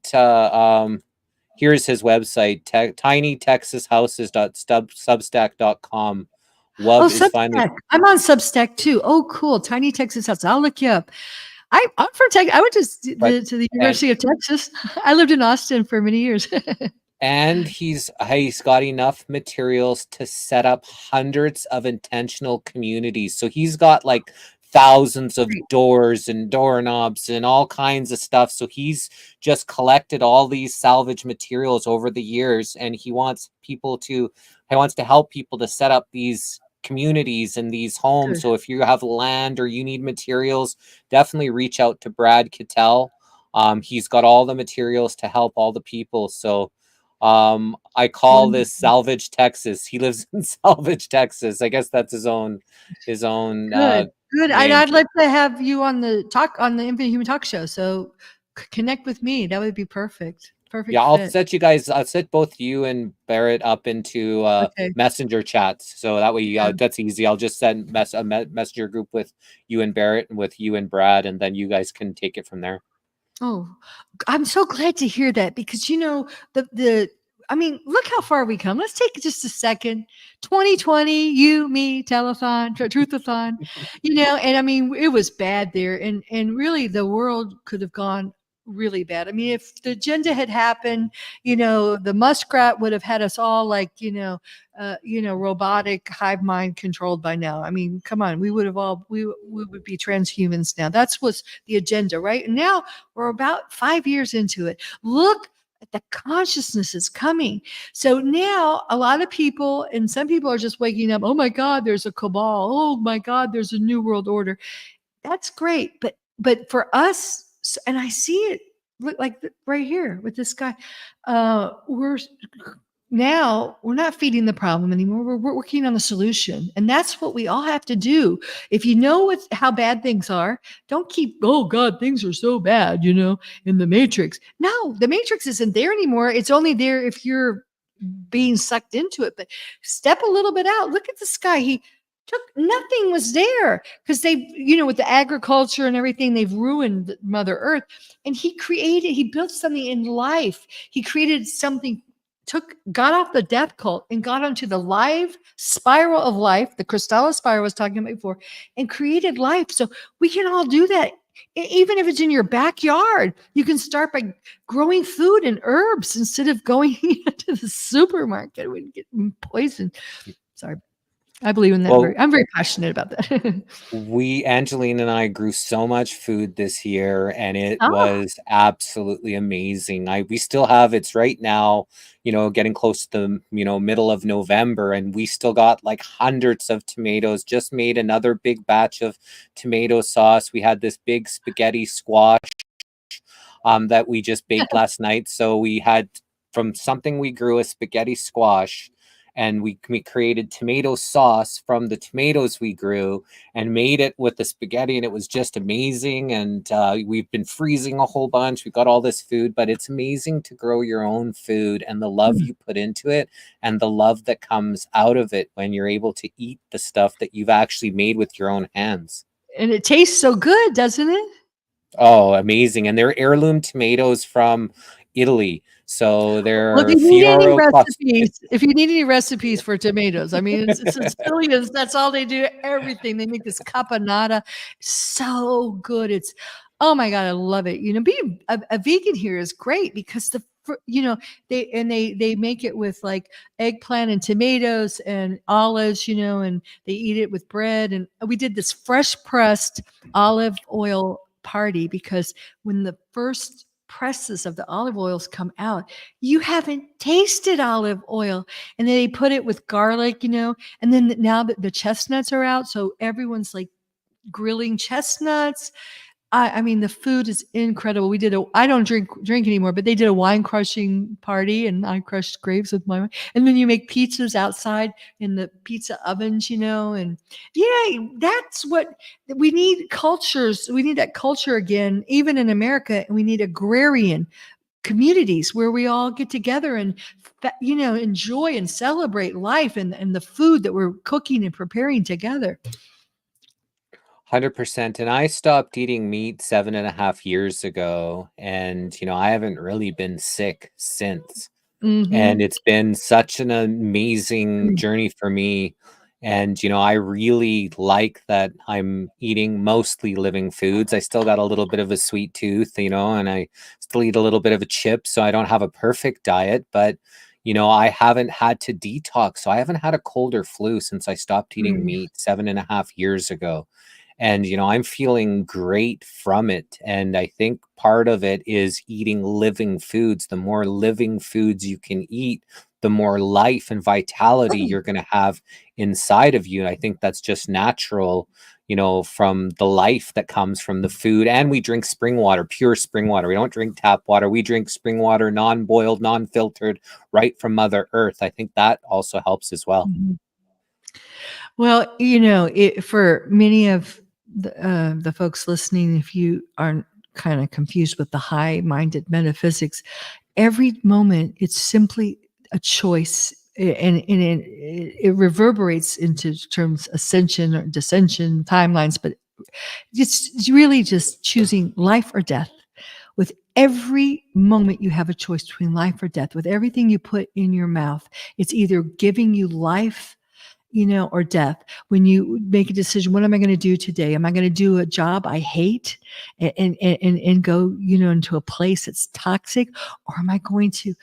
here's his website, tinytexashouses.substack.com. Oh, Wub is finally. Substack. I'm on Substack too. Oh, cool. Tiny Texas House. I'll look you up. I'm from Texas. I went to the University of Texas. I lived in Austin for many years. And he's got enough materials to set up hundreds of intentional communities. So he's got like thousands of doors and doorknobs and all kinds of stuff. So he's just collected all these salvage materials over the years, and he wants to help people to set up these communities and these homes. Good. So if you have land or you need materials, definitely reach out to Brad Cattell. He's got all the materials to help all the people. So I call this Salvage, Texas. He lives in Salvage, Texas. I guess that's his own Good. Good. name. I'd like to have you on the Infinite Human Talk Show. So connect with me. That would be perfect. Perfect. Yeah, I'll fit. set both you and Barrett up into messenger chats. So that way that's easy. I'll just send a messenger group with you and Barrett and with you and Brad, and then you guys can take it from there. Oh, I'm so glad to hear that, because you know I mean, look how far we come. Let's take just a second. 2020, you, me, telethon, truthathon, you know, and I mean, it was bad there, and really the world could have gone really bad. I mean, if the agenda had happened, you know, the muskrat would have had us all like, robotic hive mind controlled by now. I mean, come on, we would be transhumans now. That's what's the agenda, right? And now we're about 5 years into it. Look at the consciousness is coming. So now a lot of people, and some people are just waking up. Oh my God, there's a cabal. Oh my God, there's a new world order. That's great. But for us, and I see it look like right here with this guy. We're not feeding the problem anymore. We're working on the solution, and that's what we all have to do. If you know how bad things are, don't keep, oh God, things are so bad, in the matrix. No, the matrix isn't there anymore. It's only there if you're being sucked into it. But step a little bit out. Look at this guy. He took, nothing was there because they, with the agriculture and everything, they've ruined Mother Earth. And he built something in life. He created something, got off the death cult and got onto the live spiral of life, the Crystallis spiral I was talking about before, and created life. So we can all do that. Even if it's in your backyard, you can start by growing food and herbs instead of going to the supermarket and getting poisoned. Sorry. I believe in that. Well, I'm very passionate about that. Angeline and I grew so much food this year, and it Oh, was absolutely amazing. We still have, it's right now, getting close to the, middle of November, and we still got like hundreds of tomatoes. Just made another big batch of tomato sauce. We had this big spaghetti squash that we just baked last night. So we had, from something we grew, a spaghetti squash, and we created tomato sauce from the tomatoes we grew and made it with the spaghetti, and it was just amazing. And we've been freezing a whole bunch. We've got all this food, but it's amazing to grow your own food and the love you put into it and the love that comes out of it when you're able to eat the stuff that you've actually made with your own hands. and it tastes so good, doesn't it? Oh, amazing. And they're heirloom tomatoes from Italy. So Well, they're Fioro if you need any recipes for tomatoes, I mean, it's as silly as that's all they do. Everything they make, this caponata, so good. Oh my God, I love it. Being a vegan here is great because they make it with like eggplant and tomatoes and olives, and they eat it with bread. And we did this fresh pressed olive oil party because when the first presses of the olive oils come out, you haven't tasted olive oil, and then they put it with garlic, and then now that the chestnuts are out, so everyone's like grilling chestnuts. I mean, the food is incredible. I don't drink anymore, but they did a wine crushing party, and I crushed grapes with my wine. And then you make pizzas outside in the pizza ovens, and that's what we need. Cultures. We need that culture again, even in America. And we need agrarian communities where we all get together and enjoy and celebrate life and the food that we're cooking and preparing together. 100%. And I stopped eating meat 7.5 years ago. And, I haven't really been sick since. Mm-hmm. And it's been such an amazing journey for me. And, I really like that I'm eating mostly living foods. I still got a little bit of a sweet tooth, and I still eat a little bit of a chip. So I don't have a perfect diet, but, I haven't had to detox. So I haven't had a cold or flu since I stopped eating meat 7.5 years ago. And, I'm feeling great from it. And I think part of it is eating living foods. The more living foods you can eat, the more life and vitality you're going to have inside of you. And I think that's just natural, from the life that comes from the food. And we drink spring water, pure spring water. We don't drink tap water. We drink spring water, non-boiled, non-filtered, right from Mother Earth. I think that also helps as well. Mm-hmm. Well, for many of the folks listening, if you aren't kind of confused with the high-minded metaphysics, every moment it's simply a choice, and it reverberates into terms ascension or descension timelines, but it's really just choosing life or death. With every moment you have a choice between life or death. With everything you put in your mouth, it's either giving you life, or death. When you make a decision, what am I going to do today? Am I going to do a job I hate and go, into a place that's toxic? Or am I going to,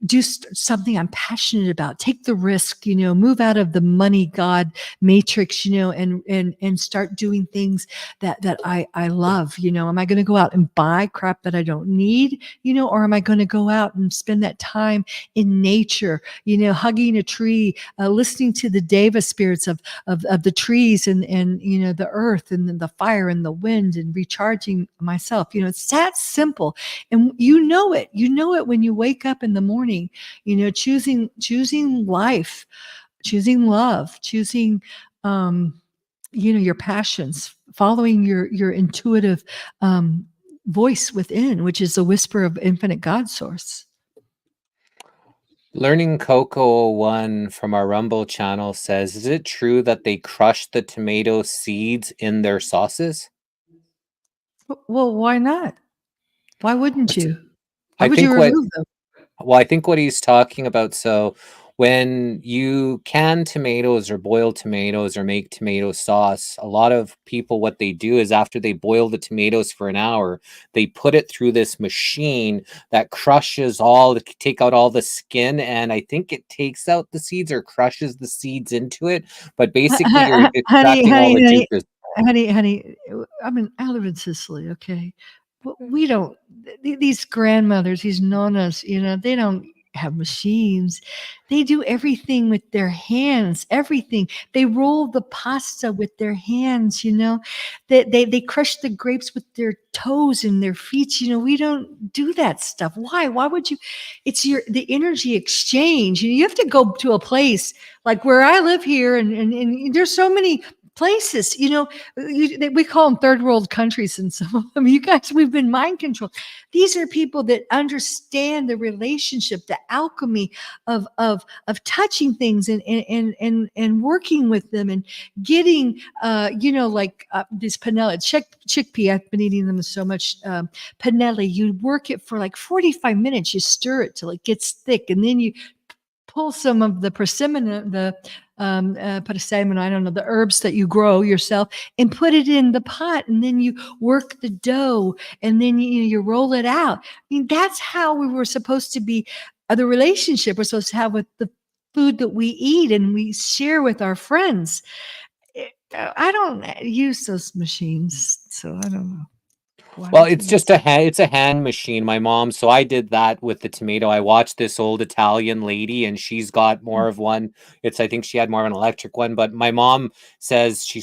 do something I'm passionate about? Take the risk, move out of the money God matrix, and start doing things that I love. Am I going to go out and buy crap that I don't need, or am I going to go out and spend that time in nature, hugging a tree, listening to the deva spirits of the trees and the earth and then the fire and the wind, and recharging myself. It's that simple. And you know it when you wake up in the morning, choosing life, choosing love, choosing your passions, following your intuitive voice within, which is the whisper of infinite God source. Learning Coco One from our Rumble channel says, is it true that they crush the tomato seeds in their sauces? Well, why not? Why wouldn't It's- you? Why I would you think what remove them? Well, I think what he's talking about, so when you can tomatoes or boil tomatoes or make tomato sauce, a lot of people, what they do is after they boil the tomatoes for an hour, they put it through this machine that crushes take out all the skin, and I think it takes out the seeds or crushes the seeds into it, but basically you're Honey, extracting all honey, the honey, juices. honey. I live in Sicily, okay? But we don't. These grandmothers, these nonas, they don't have machines. They do everything with their hands. Everything. They roll the pasta with their hands. They crush the grapes with their toes and their feet. We don't do that stuff. Why? Why would you? It's the energy exchange. You have to go to a place like where I live here, and there's so many places, we call them third world countries, and some of them, you guys, we've been mind controlled. These are people that understand the relationship, the alchemy of touching things and working with them and getting like this panella chickpea. I've been eating them so much. Panelli, you work it for like 45 minutes, you stir it till it gets thick, and then you pull some of the persimmon, persimmon, I don't know, the herbs that you grow yourself, and put it in the pot, and then you work the dough, and then you roll it out. I mean, that's how we were supposed to be. The relationship we're supposed to have with the food that we eat and we share with our friends. I don't use those machines, so I don't know. Why Well, would it's you? just it's a hand machine. My mom, so I did that with the tomato. I watched this old Italian lady and she's got more of one. I think she had more of an electric one, but my mom says she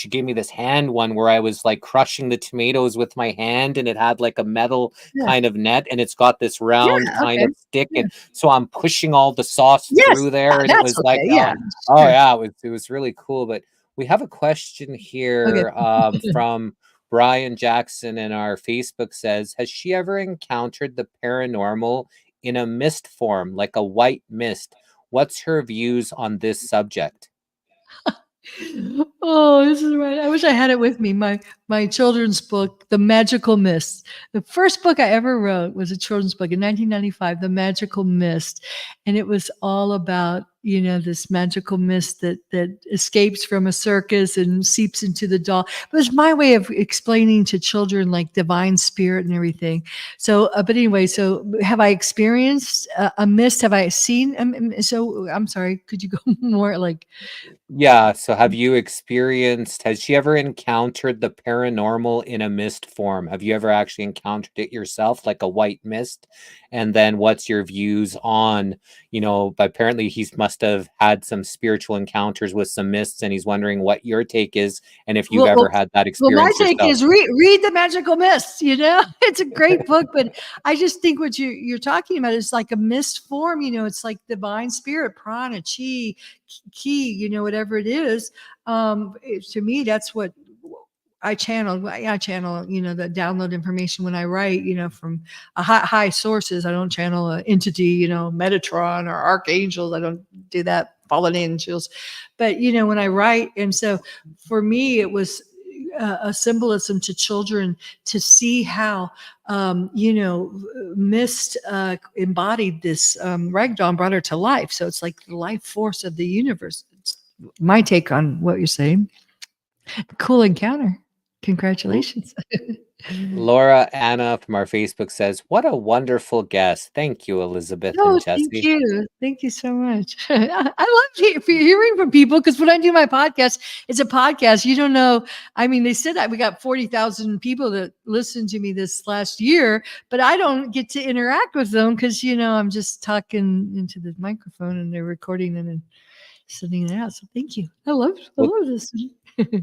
gave me this hand one where I was like crushing the tomatoes with my hand, and it had like a metal Yeah, kind of net, and it's got this round yeah, kind okay, of stick, yeah. and so I'm pushing all the sauce Yes, through there, and it that's was like okay. Yeah, oh sure. yeah, it was really cool. But we have a question Okay. here from Brian Jackson in our Facebook says, has she ever encountered the paranormal in a mist form, like a white mist? What's her views on this subject? Oh, this is right. I wish I had it with me. My children's book, The Magical Mist. The first book I ever wrote was a children's book in 1995, The Magical Mist, and it was all about this magical mist that escapes from a circus and seeps into the doll. It was my way of explaining to children like divine spirit and everything. So, but anyway, so have I experienced a mist? Have I seen? So I'm sorry. Could you go more like? Yeah, so has she ever encountered the paranormal in a mist form? Have you ever actually encountered it yourself, like a white mist? And then what's your views on, but apparently he must have had some spiritual encounters with some mists, and he's wondering what your take is and if you've Well, ever well, had that well, my experience take yourself. is read The Magical Mist. It's a great book, but I just think what you're talking about is like a mist form. It's like divine spirit, prana, chi, ki, whatever it is. To me, that's what I channel. I channel, the download information when I write, from a high sources. I don't channel an entity, Metatron or archangels. I don't do that. Fallen angels, but when I write, and so for me, it was a symbolism to children to see how mist embodied this ragdoll, brought her to life. So it's like the life force of the universe. It's my take on what you're saying. Cool encounter. Congratulations. Laura Anna from our Facebook says, what a wonderful guest. Thank you, Elizabeth and Oh, thank Jesse. you. Thank you so much. I love hearing from people because when I do my podcast, it's a podcast. You don't know. I mean, they said that we got 40,000 people that listened to me this last year, but I don't get to interact with them because, I'm just talking into the microphone and they're recording it. And sending it out. So thank you. I love Well, this.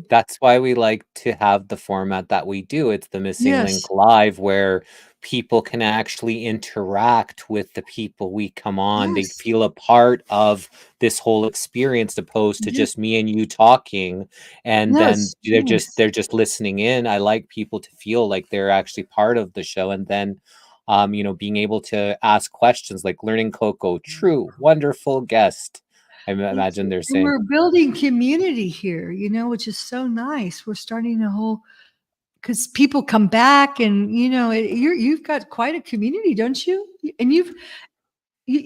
that's why we like to have the format that we do. It's the Missing Yes. Link Live, where people can actually interact with the people we come on. They Yes. feel a part of this whole experience, opposed to Yes. just me and you talking, and then Yes. Yes. they're just listening in. I like people to feel like they're actually part of the show, and then being able to ask questions like learning Coco, true, wonderful guest. Thank Imagine you. they're And saying. we're building community here, which is so nice. We're starting a whole because people come back and you've got quite a community, don't you? And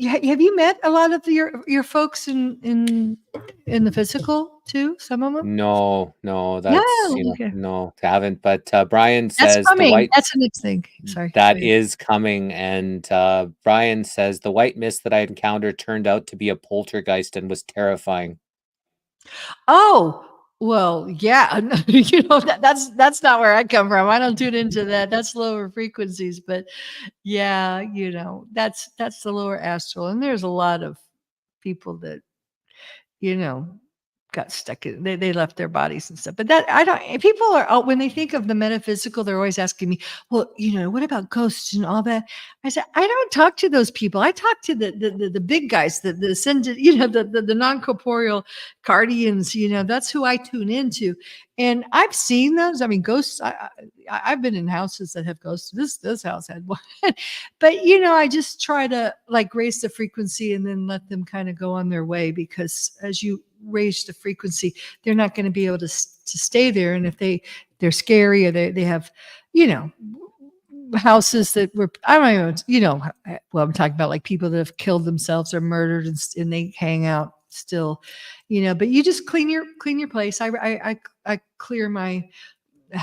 have you met a lot of your folks in the physical too? Some of them. No, no, Yeah. that's, Okay. no, I haven't. But Brian That's says coming. That's the next thing. Sorry. Go that ahead. is coming. And Brian says the white mist that I encountered turned out to be a poltergeist and was terrifying. Oh, well, yeah. That's not where I come from. I don't tune into that. That's lower frequencies, but yeah, that's the lower astral. And there's a lot of people that, you know, got stuck in they left their bodies and stuff. But that I don't people are when they think of the metaphysical, they're always asking me, well, what about ghosts and all that? I said, I don't talk to those people. I talk to the big guys, the ascended, the non-corporeal guardians, that's who I tune into. And I've seen those. I mean, ghosts, I've been in houses that have ghosts. This house had one. But I just try to like raise the frequency and then let them kind of go on their way, because as you raise the frequency, they're not going to be able to stay there. And if they're scary, or they have houses that were, I don't know, well, I'm talking about like people that have killed themselves or murdered, and they hang out still, but you just clean your place. I clear my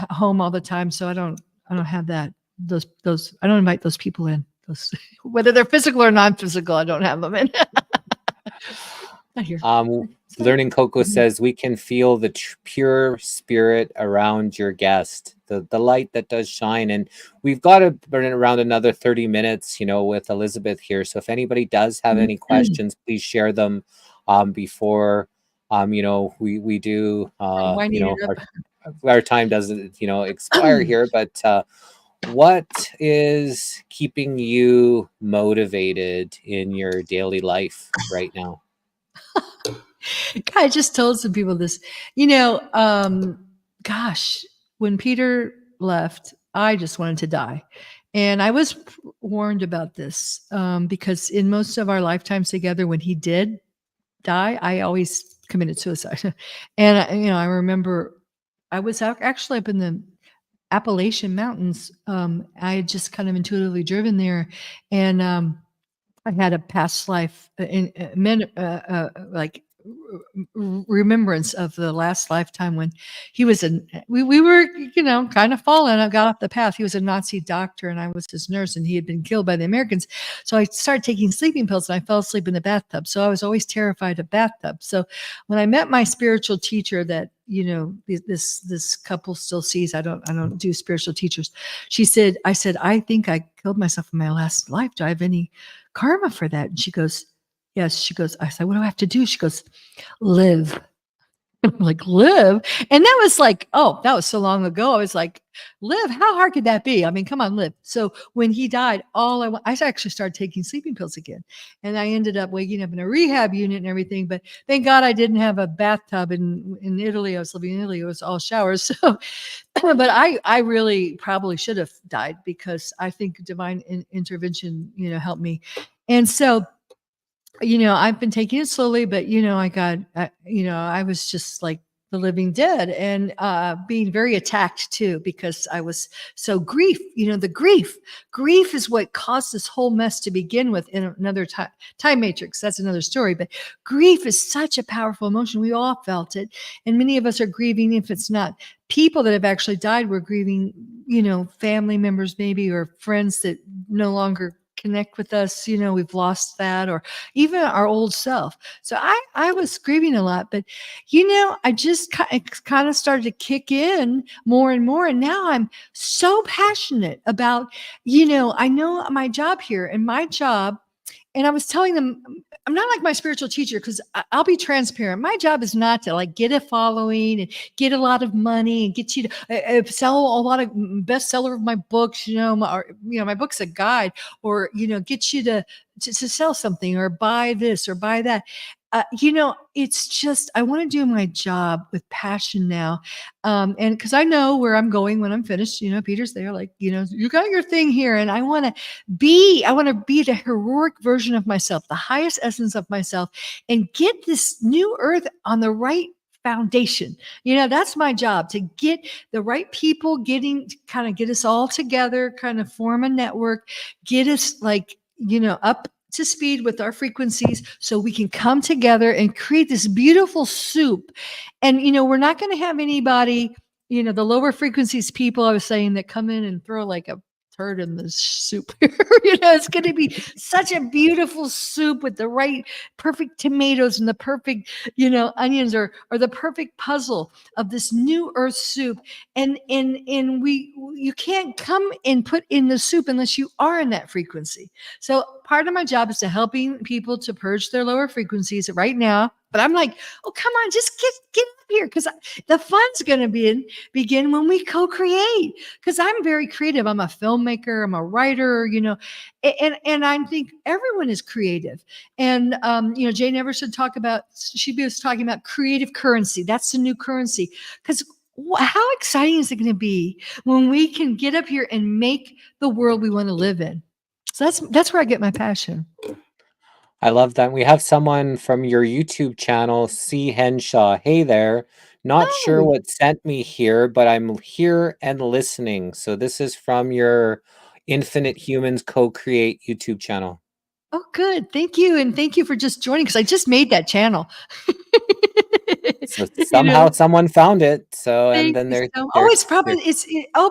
home all the time, so I don't have that those I don't invite those people in, those whether they're physical or non-physical. I don't have them in. Not here. Learning Coco says we can feel the pure spirit around your guest, the light that does shine. And we've got to burn around another 30 minutes, with Elizabeth here. So if anybody does have any questions, please share them before, we do, our time doesn't, expire here. But what is keeping you motivated in your daily life right now? I just told some people this, gosh, when Peter left, I just wanted to die. And I was warned about this because in most of our lifetimes together, when he did die, I always committed suicide. And, I remember I was actually up in the Appalachian Mountains. I had just kind of intuitively driven there. And I had a past life like remembrance of the last lifetime when he was we were kind of fallen. I got off the path. He was a Nazi doctor and I was his nurse, and he had been killed by the Americans. So I started taking sleeping pills and I fell asleep in the bathtub. So I was always terrified of bathtubs. So when I met my spiritual teacher that this couple still sees, I don't do spiritual teachers. I said, I think I killed myself in my last life. Do I have any karma for that? And she goes, yes. She goes, I said, what do I have to do? She goes, live. I'm like, live? And that was like, oh, that was so long ago. I was like, live? How hard could that be? I mean, come on, live. So when he died, I actually started taking sleeping pills again. And I ended up waking up in a rehab unit and everything. But thank God I didn't have a bathtub in Italy. I was living in Italy. It was all showers. So, but I really probably should have died, because I think divine intervention, helped me. And so, I've been taking it slowly, but I was just like the living dead, and being very attacked too, because I was so grief. The grief is what caused this whole mess to begin with in another time matrix. That's another story. But grief is such a powerful emotion. We all felt it, and many of us are grieving. If it's not people that have actually died, we're grieving, family members maybe, or friends that no longer connect with us. We've lost that, or even our old self. So I was grieving a lot, but I just kind of started to kick in more and more. And now I'm so passionate about, I know my job here, and my job, And I was telling them, I'm not like my spiritual teacher, because I'll be transparent. My job is not to like get a following and get a lot of money and get you to sell a lot of bestseller of my books. My book's a guide, or get you to sell something or buy this or buy that. It's just, I want to do my job with passion now. And because I know where I'm going when I'm finished. Peter's there, like, you got your thing here. And I want to be the heroic version of myself, the highest essence of myself, and get this new earth on the right foundation. That's my job, to get the right people, get us all together, kind of form a network, get us like, up to speed with our frequencies, so we can come together and create this beautiful soup. And we're not going to have anybody, the lower frequencies people I was saying, that come in and throw like a turd in the soup. It's going to be such a beautiful soup with the right perfect tomatoes and the perfect onions, or the perfect puzzle of this new earth soup. And you can't come and put in the soup unless you are in that frequency. So part of my job is to helping people to purge their lower frequencies right now. But I'm like, oh, come on, just get up here, because the fun's going to begin when we co-create. Because I'm very creative. I'm a filmmaker. I'm a writer. And I think everyone is creative. And Jane Everson she was talking about creative currency. That's the new currency. Because how exciting is it going to be when we can get up here and make the world we want to live in? So that's where I get my passion. I love that. We have someone from your YouTube channel, C. Henshaw. Hey there. Not sure what sent me here, but I'm here and listening. So this is from your Infinite Humans Co-Create YouTube channel. Oh, good. Thank you. And thank you for just joining, because I just made that channel. So somehow someone found it. So, and then it's probably,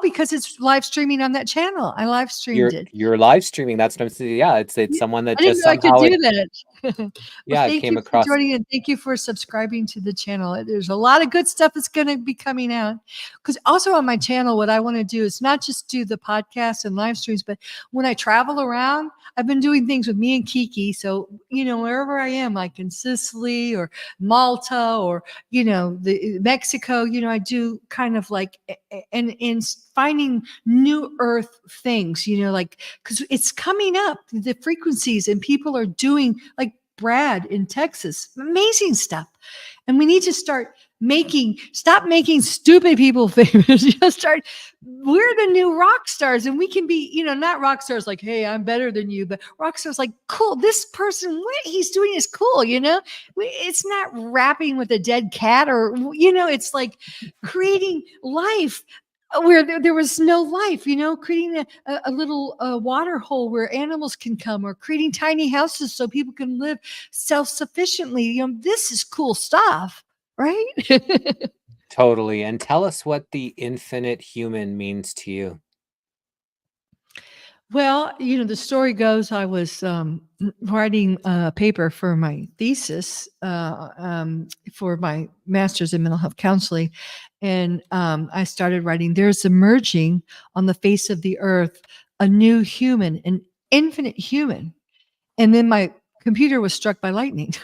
because it's live streaming on that channel. I live streamed it. You're live streaming. That's what I'm saying. Yeah, it's someone that just somehow. I could do that. Yeah, thank came you across. for joining, and thank you for subscribing to the channel. There's a lot of good stuff that's going to be coming out. Because also on my channel, what I want to do is not just do the podcasts and live streams, but when I travel around, I've been doing things with me and Kiki. So, wherever I am, like in Sicily or Malta or, Mexico, I do kind of like, and finding new earth things, like, because it's coming up, the frequencies, and people are doing, like Brad in Texas, amazing stuff. And we need to stop making stupid people famous. We're the new rock stars, and we can be, not rock stars like, hey, I'm better than you, but rock stars like, cool, this person, what he's doing is cool. It's not rapping with a dead cat, or, it's like creating life where there was no life, creating a little water hole where animals can come, or creating tiny houses so people can live self-sufficiently. This is cool stuff, right? Totally. And tell us what the infinite human means to you. Well, the story goes, I was writing a paper for my thesis for my master's in mental health counseling. And I started writing, there's emerging on the face of the earth a new human, an infinite human. And then my computer was struck by lightning.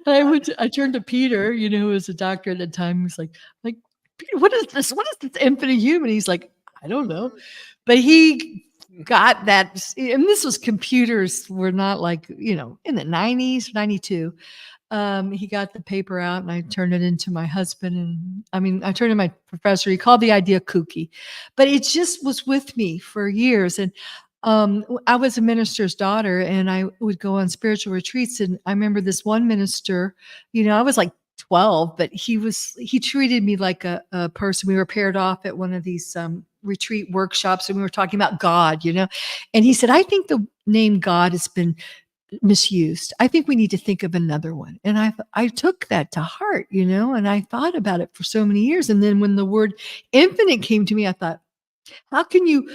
I turned to Peter, who was a doctor at the time. He's like, Peter, what is this? What is this infinite human? He's like, I don't know. But he got that. And this was, computers were not like, in the 90s, 92. He got the paper out, and I turned it into my husband. And I turned to my professor. He called the idea kooky, but it just was with me for years. And I was a minister's daughter, and I would go on spiritual retreats. And I remember this one minister, I was like 12, but he treated me like a person. We were paired off at one of these retreat workshops, and we were talking about God, and he said, I think the name God has been misused. I think we need to think of another one. And I took that to heart, and I thought about it for so many years. And then when the word infinite came to me, I thought, how can you,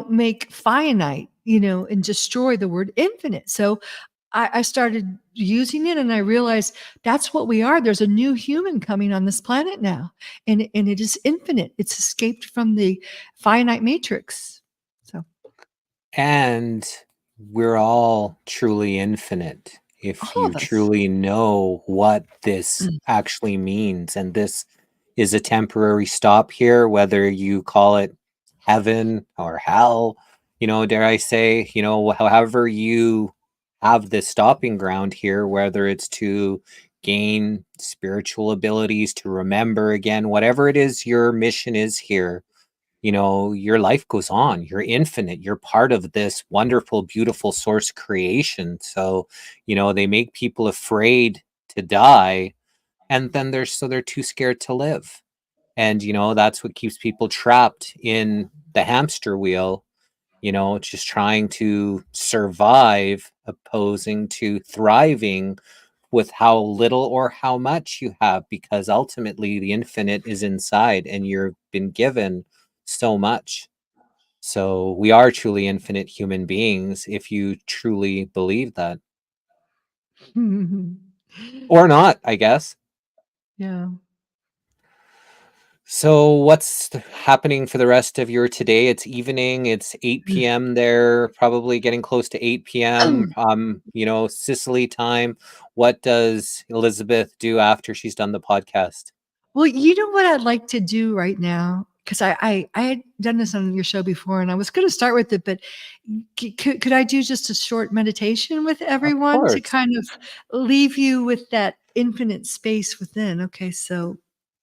make finite, and destroy the word infinite? So I started using it, and I realized that's what we are. There's a new human coming on this planet now, and it is infinite. It's escaped from the finite matrix. So, and we're all truly infinite if All you of us. truly know what this actually means. And this is a temporary stop here, whether you call it heaven or hell, dare I say, however you have this stopping ground here, whether it's to gain spiritual abilities, to remember again, whatever it is your mission is here, your life goes on. You're infinite. You're part of this wonderful, beautiful source creation. So, they make people afraid to die, and then they're too scared to live. And, that's what keeps people trapped in the hamster wheel, just trying to survive, opposing to thriving with how little or how much you have, because ultimately the infinite is inside and you've been given so much. So we are truly infinite human beings if you truly believe that. Or not, I guess. Yeah. So what's happening for the rest of your today? It's evening, it's 8 p.m. there, probably getting close to 8 p.m. Sicily time. What does Elizabeth do after she's done the podcast? Well, you know what I'd like to do right now? Because I had done this on your show before, and I was going to start with it, but could I do just a short meditation with Of everyone to course. kind of leave you with that infinite space within? Okay, so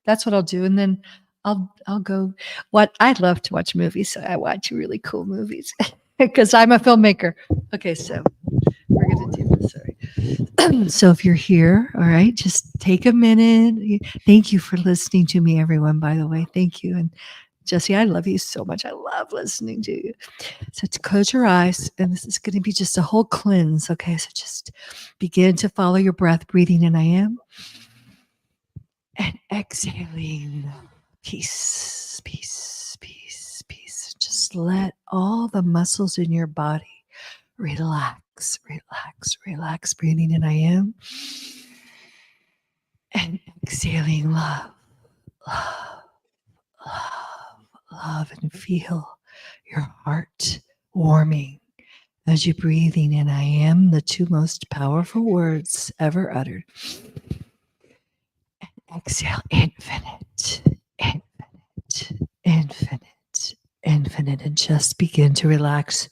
that's what I'll do, and then I'll go. What I'd love to watch movies, so I watch really cool movies because I'm a filmmaker. Okay, so we're gonna do this. Sorry. So if you're here, all right, just take a minute. Thank you for listening to me, everyone, by the way. Thank you. And Jesse, I love you so much. I love listening to you. So to close your eyes, and this is going to be just a whole cleanse. Okay. So just begin to follow your breath, breathing in I am and exhaling. Peace, peace, peace, peace. Just let all the muscles in your body relax, relax, relax. Breathing in I am and exhaling love, love, love, love, and feel your heart warming as you're breathing in I am, the two most powerful words ever uttered. And exhale, infinite, infinite, infinite, infinite, and just begin to relax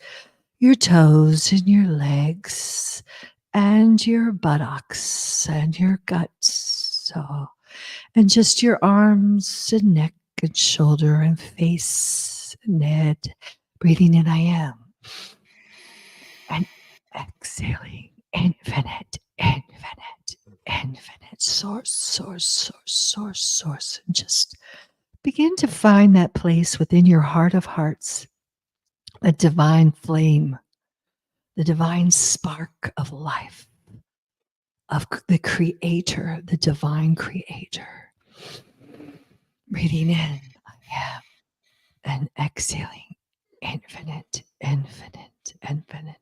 your toes and your legs and your buttocks and your guts. So, and just your arms and neck and shoulder and face and head. Breathing in I am. And exhaling infinite, infinite, infinite source, source, source, source, source. And just begin to find that place within your heart of hearts, a divine flame, the divine spark of life, of the creator, the divine creator. Breathing in, I am, and exhaling, infinite, infinite, infinite.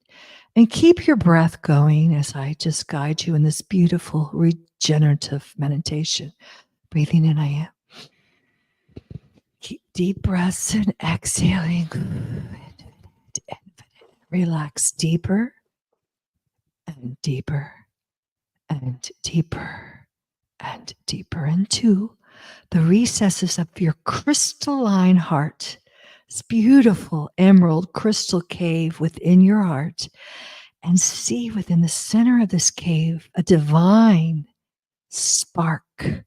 And keep your breath going as I just guide you in this beautiful regenerative meditation. Breathing in, I am. Keep deep breaths and exhaling. Infinite. Relax deeper and deeper and deeper and deeper into the recesses of your crystalline heart, this beautiful emerald crystal cave within your heart, and see within the center of this cave a divine spark.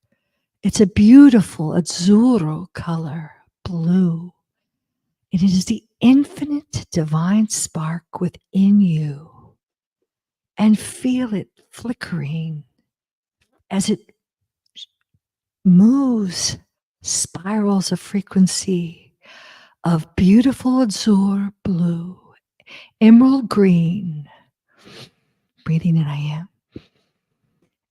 It's a beautiful azzurro color, blue. It is the infinite divine spark within you. And feel it flickering as it moves spirals of frequency of beautiful azure blue, emerald green. Breathing in I am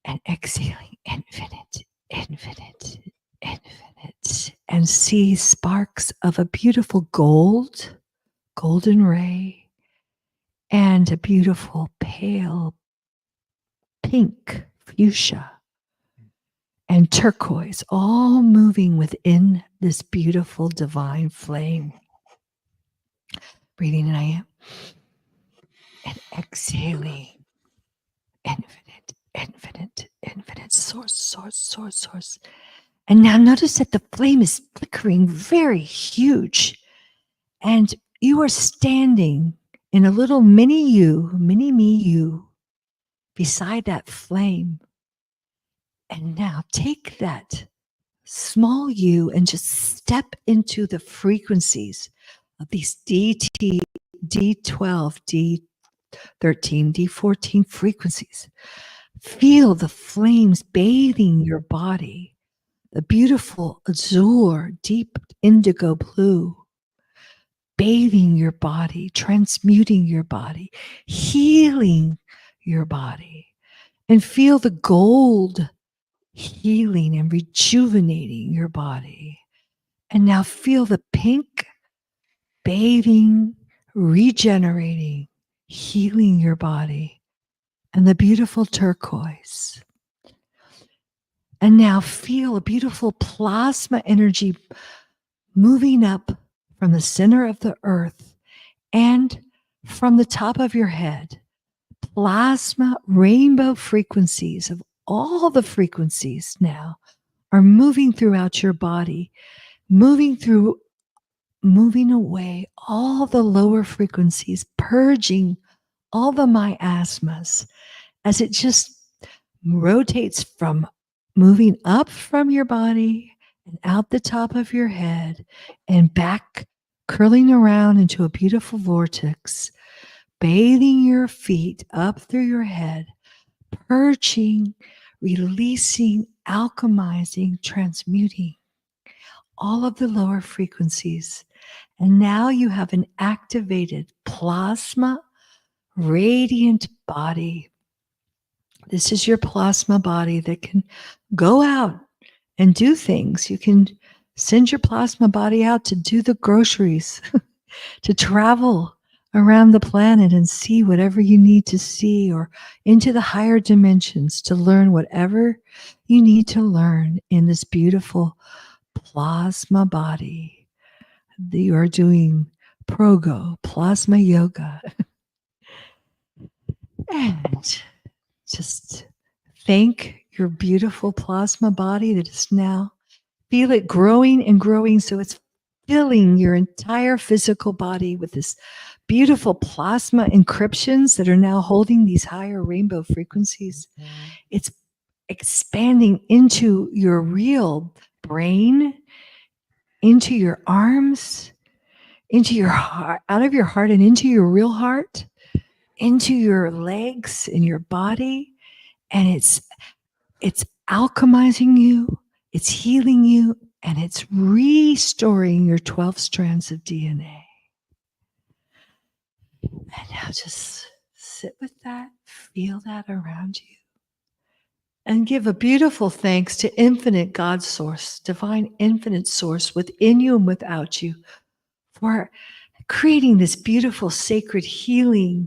and exhaling infinite, infinite, infinite. And see sparks of a beautiful gold, golden ray, and a beautiful pale pink fuchsia and turquoise, all moving within this beautiful divine flame. Breathing in I am and exhaling. Infinite, infinite, infinite source, source, source, source. And now notice that the flame is flickering very huge. And you are standing in a little mini you, mini me you, beside that flame. And now take that small you and just step into the frequencies of these DT, D12, D13, D14 frequencies. Feel the flames bathing your body, the beautiful azure, deep indigo blue, bathing your body, transmuting your body, healing your body. And feel the gold healing and rejuvenating your body. And now feel the pink bathing, regenerating, healing your body. And the beautiful turquoise. And now feel a beautiful plasma energy moving up from the center of the earth and from the top of your head. Plasma rainbow frequencies of all the frequencies now are moving throughout your body, moving away all the lower frequencies, purging all the miasmas as it just rotates from moving up from your body and out the top of your head and back, curling around into a beautiful vortex, bathing your feet up through your head, purging, releasing, alchemizing, transmuting all of the lower frequencies. And now you have an activated plasma radiant body. This is your plasma body that can go out and do things. You can send your plasma body out to do the groceries, to travel around the planet and see whatever you need to see, or into the higher dimensions to learn whatever you need to learn in this beautiful plasma body. You are doing progo, plasma yoga. And just thank your beautiful plasma body that is now, feel it growing and growing. So it's filling your entire physical body with this beautiful plasma encryptions that are now holding these higher rainbow frequencies. It's expanding into your real brain, into your arms, into your heart, out of your heart and into your real heart, into your legs and your body. And it's alchemizing you, it's healing you, and it's restoring your 12 strands of DNA. And now just sit with that, feel that around you, and give a beautiful thanks to infinite God source, divine infinite source within you and without you, for creating this beautiful, sacred, healing,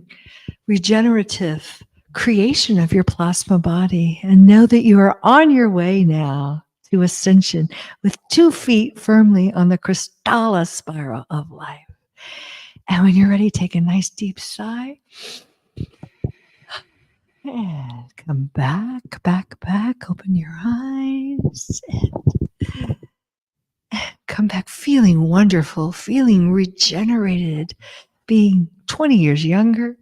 regenerative creation of your plasma body. And know that you are on your way now to ascension with 2 feet firmly on the Kristalla spiral of life. And when you're ready, take a nice deep sigh. And come back, back, back. Open your eyes. And come back feeling wonderful, feeling regenerated, being 20 years younger.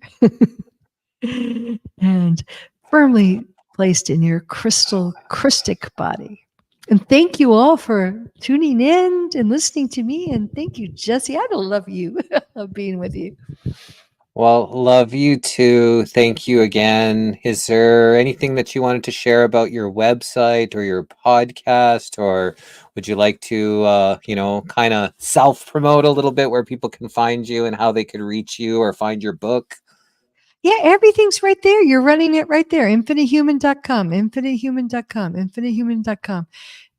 And firmly placed in your crystic body. And thank you all for tuning in and listening to me. And thank you, Jesse. I love you, of being with you. Well, love you too. Thank you again. Is there anything that you wanted to share about your website or your podcast, or would you like to, kind of self-promote a little bit where people can find you and how they could reach you or find your book? Yeah, everything's right there. You're running it right there. InfiniteHuman.com, InfiniteHuman.com.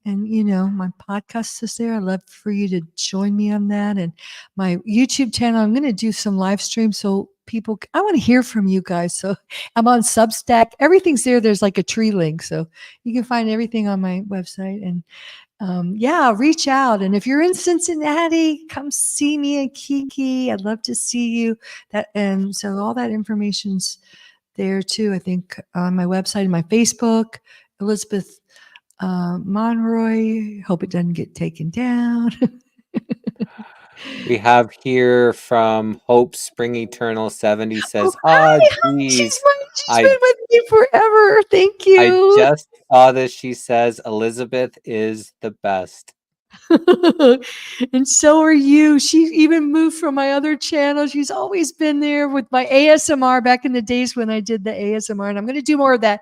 And, my podcast is there. I'd love for you to join me on that. And my YouTube channel, I'm going to do some live streams so I want to hear from you guys. So I'm on Substack. Everything's there. There's like a tree link. So you can find everything on my website. And yeah, reach out. And if you're in Cincinnati, come see me at Kiki. I'd love to see you. And so all that information's there too. I think on my website and my Facebook, Elizabeth Monroy. Hope it doesn't get taken down. We have here from Hope Spring Eternal 70 Oh, says, hi, geez, she's I been with me forever. Thank I you. just saw this. She says Elizabeth is the best. And so are you. She even moved from my other channel. She's always been there with my ASMR back in the days when I did the ASMR. And I'm going to do more of that,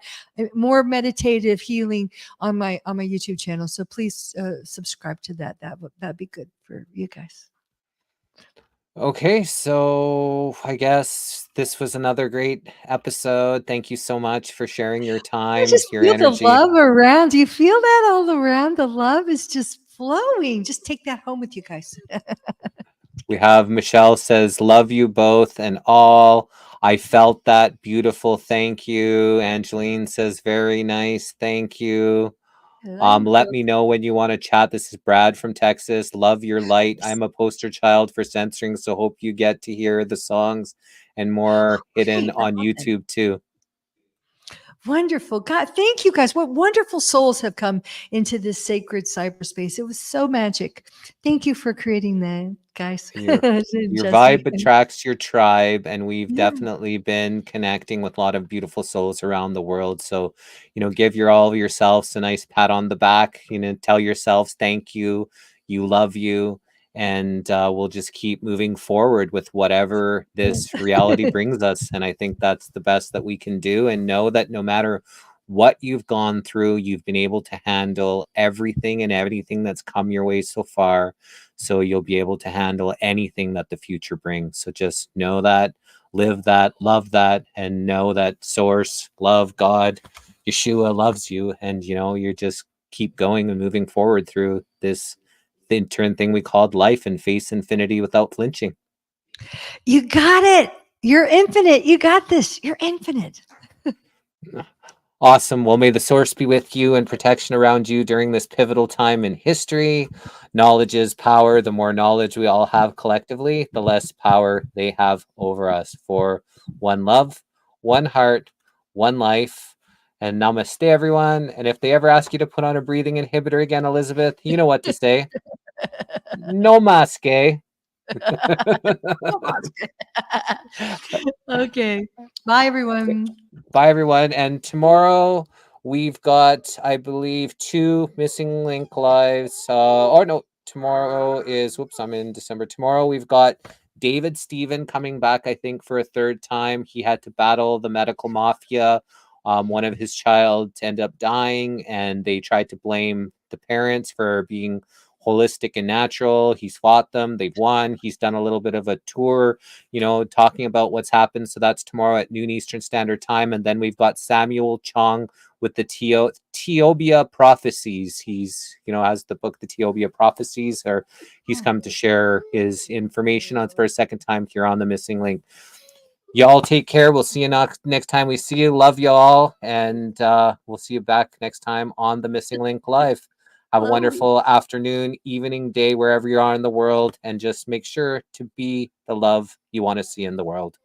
more meditative healing on my YouTube channel. So please subscribe to that. That'd be good for you guys. Okay, so I guess this was another great episode. Thank you so much for sharing your I time, just your feel the energy. love around. Do you feel that all around? The love is just flowing. Just take that home with you guys. We have Michelle says, love you both and all. I felt that. Beautiful. Thank you. Angeline says, very nice. Thank you. Let me know when you want to chat. This is Brad from Texas. Love your light. I'm a poster child for censoring, so hope you get to hear the songs and more hidden on YouTube too. Wonderful. God, thank you guys. What wonderful souls have come into this sacred cyberspace. It was so magic. Thank you for creating that, guys. Your Jesse. vibe attracts your tribe, and we've Yeah. definitely been connecting with a lot of beautiful souls around the world. So, give all of yourselves a nice pat on the back. Tell yourselves thank you, you love you, and we'll just keep moving forward with whatever this reality brings us. And I think that's the best that we can do. And know that no matter what you've gone through, you've been able to handle everything and everything that's come your way so far. So you'll be able to handle anything that the future brings. So just know that, live that, love that, and know that Source, love, God, Yeshua loves you. And, you're just keep going and moving forward through this intern thing we called life and face infinity without flinching. You got it. You're infinite. You got this. You're infinite. Awesome. Well, may the source be with you and protection around you during this pivotal time in history. Knowledge is power. The more knowledge we all have collectively, the less power they have over us. For one love, one heart, one life. And namaste, everyone. And if they ever ask you to put on a breathing inhibitor again, Elizabeth, you know what to say. No maske. Okay. Bye, everyone. Bye, everyone. And tomorrow we've got, I believe, 2 missing link lives. Tomorrow is, whoops, I'm in December. Tomorrow we've got David Stephen coming back, I think, for a 3rd time. He had to battle the medical mafia. One of his child ended up dying, and they tried to blame the parents for being holistic and natural. He's fought them. They've won. He's done a little bit of a tour, talking about what's happened. So that's tomorrow at noon Eastern Standard Time. And then we've got Samuel Chong with the Teobia Prophecies. He's, has the book, The Teobia Prophecies, or he's come to share his information on for a 2nd time here on The Missing Link. Y'all take care. We'll see you next time we see you. Love y'all. And we'll see you back next time on The Missing Link Live. Have a wonderful afternoon, evening, day, wherever you are in the world. And just make sure to be the love you want to see in the world.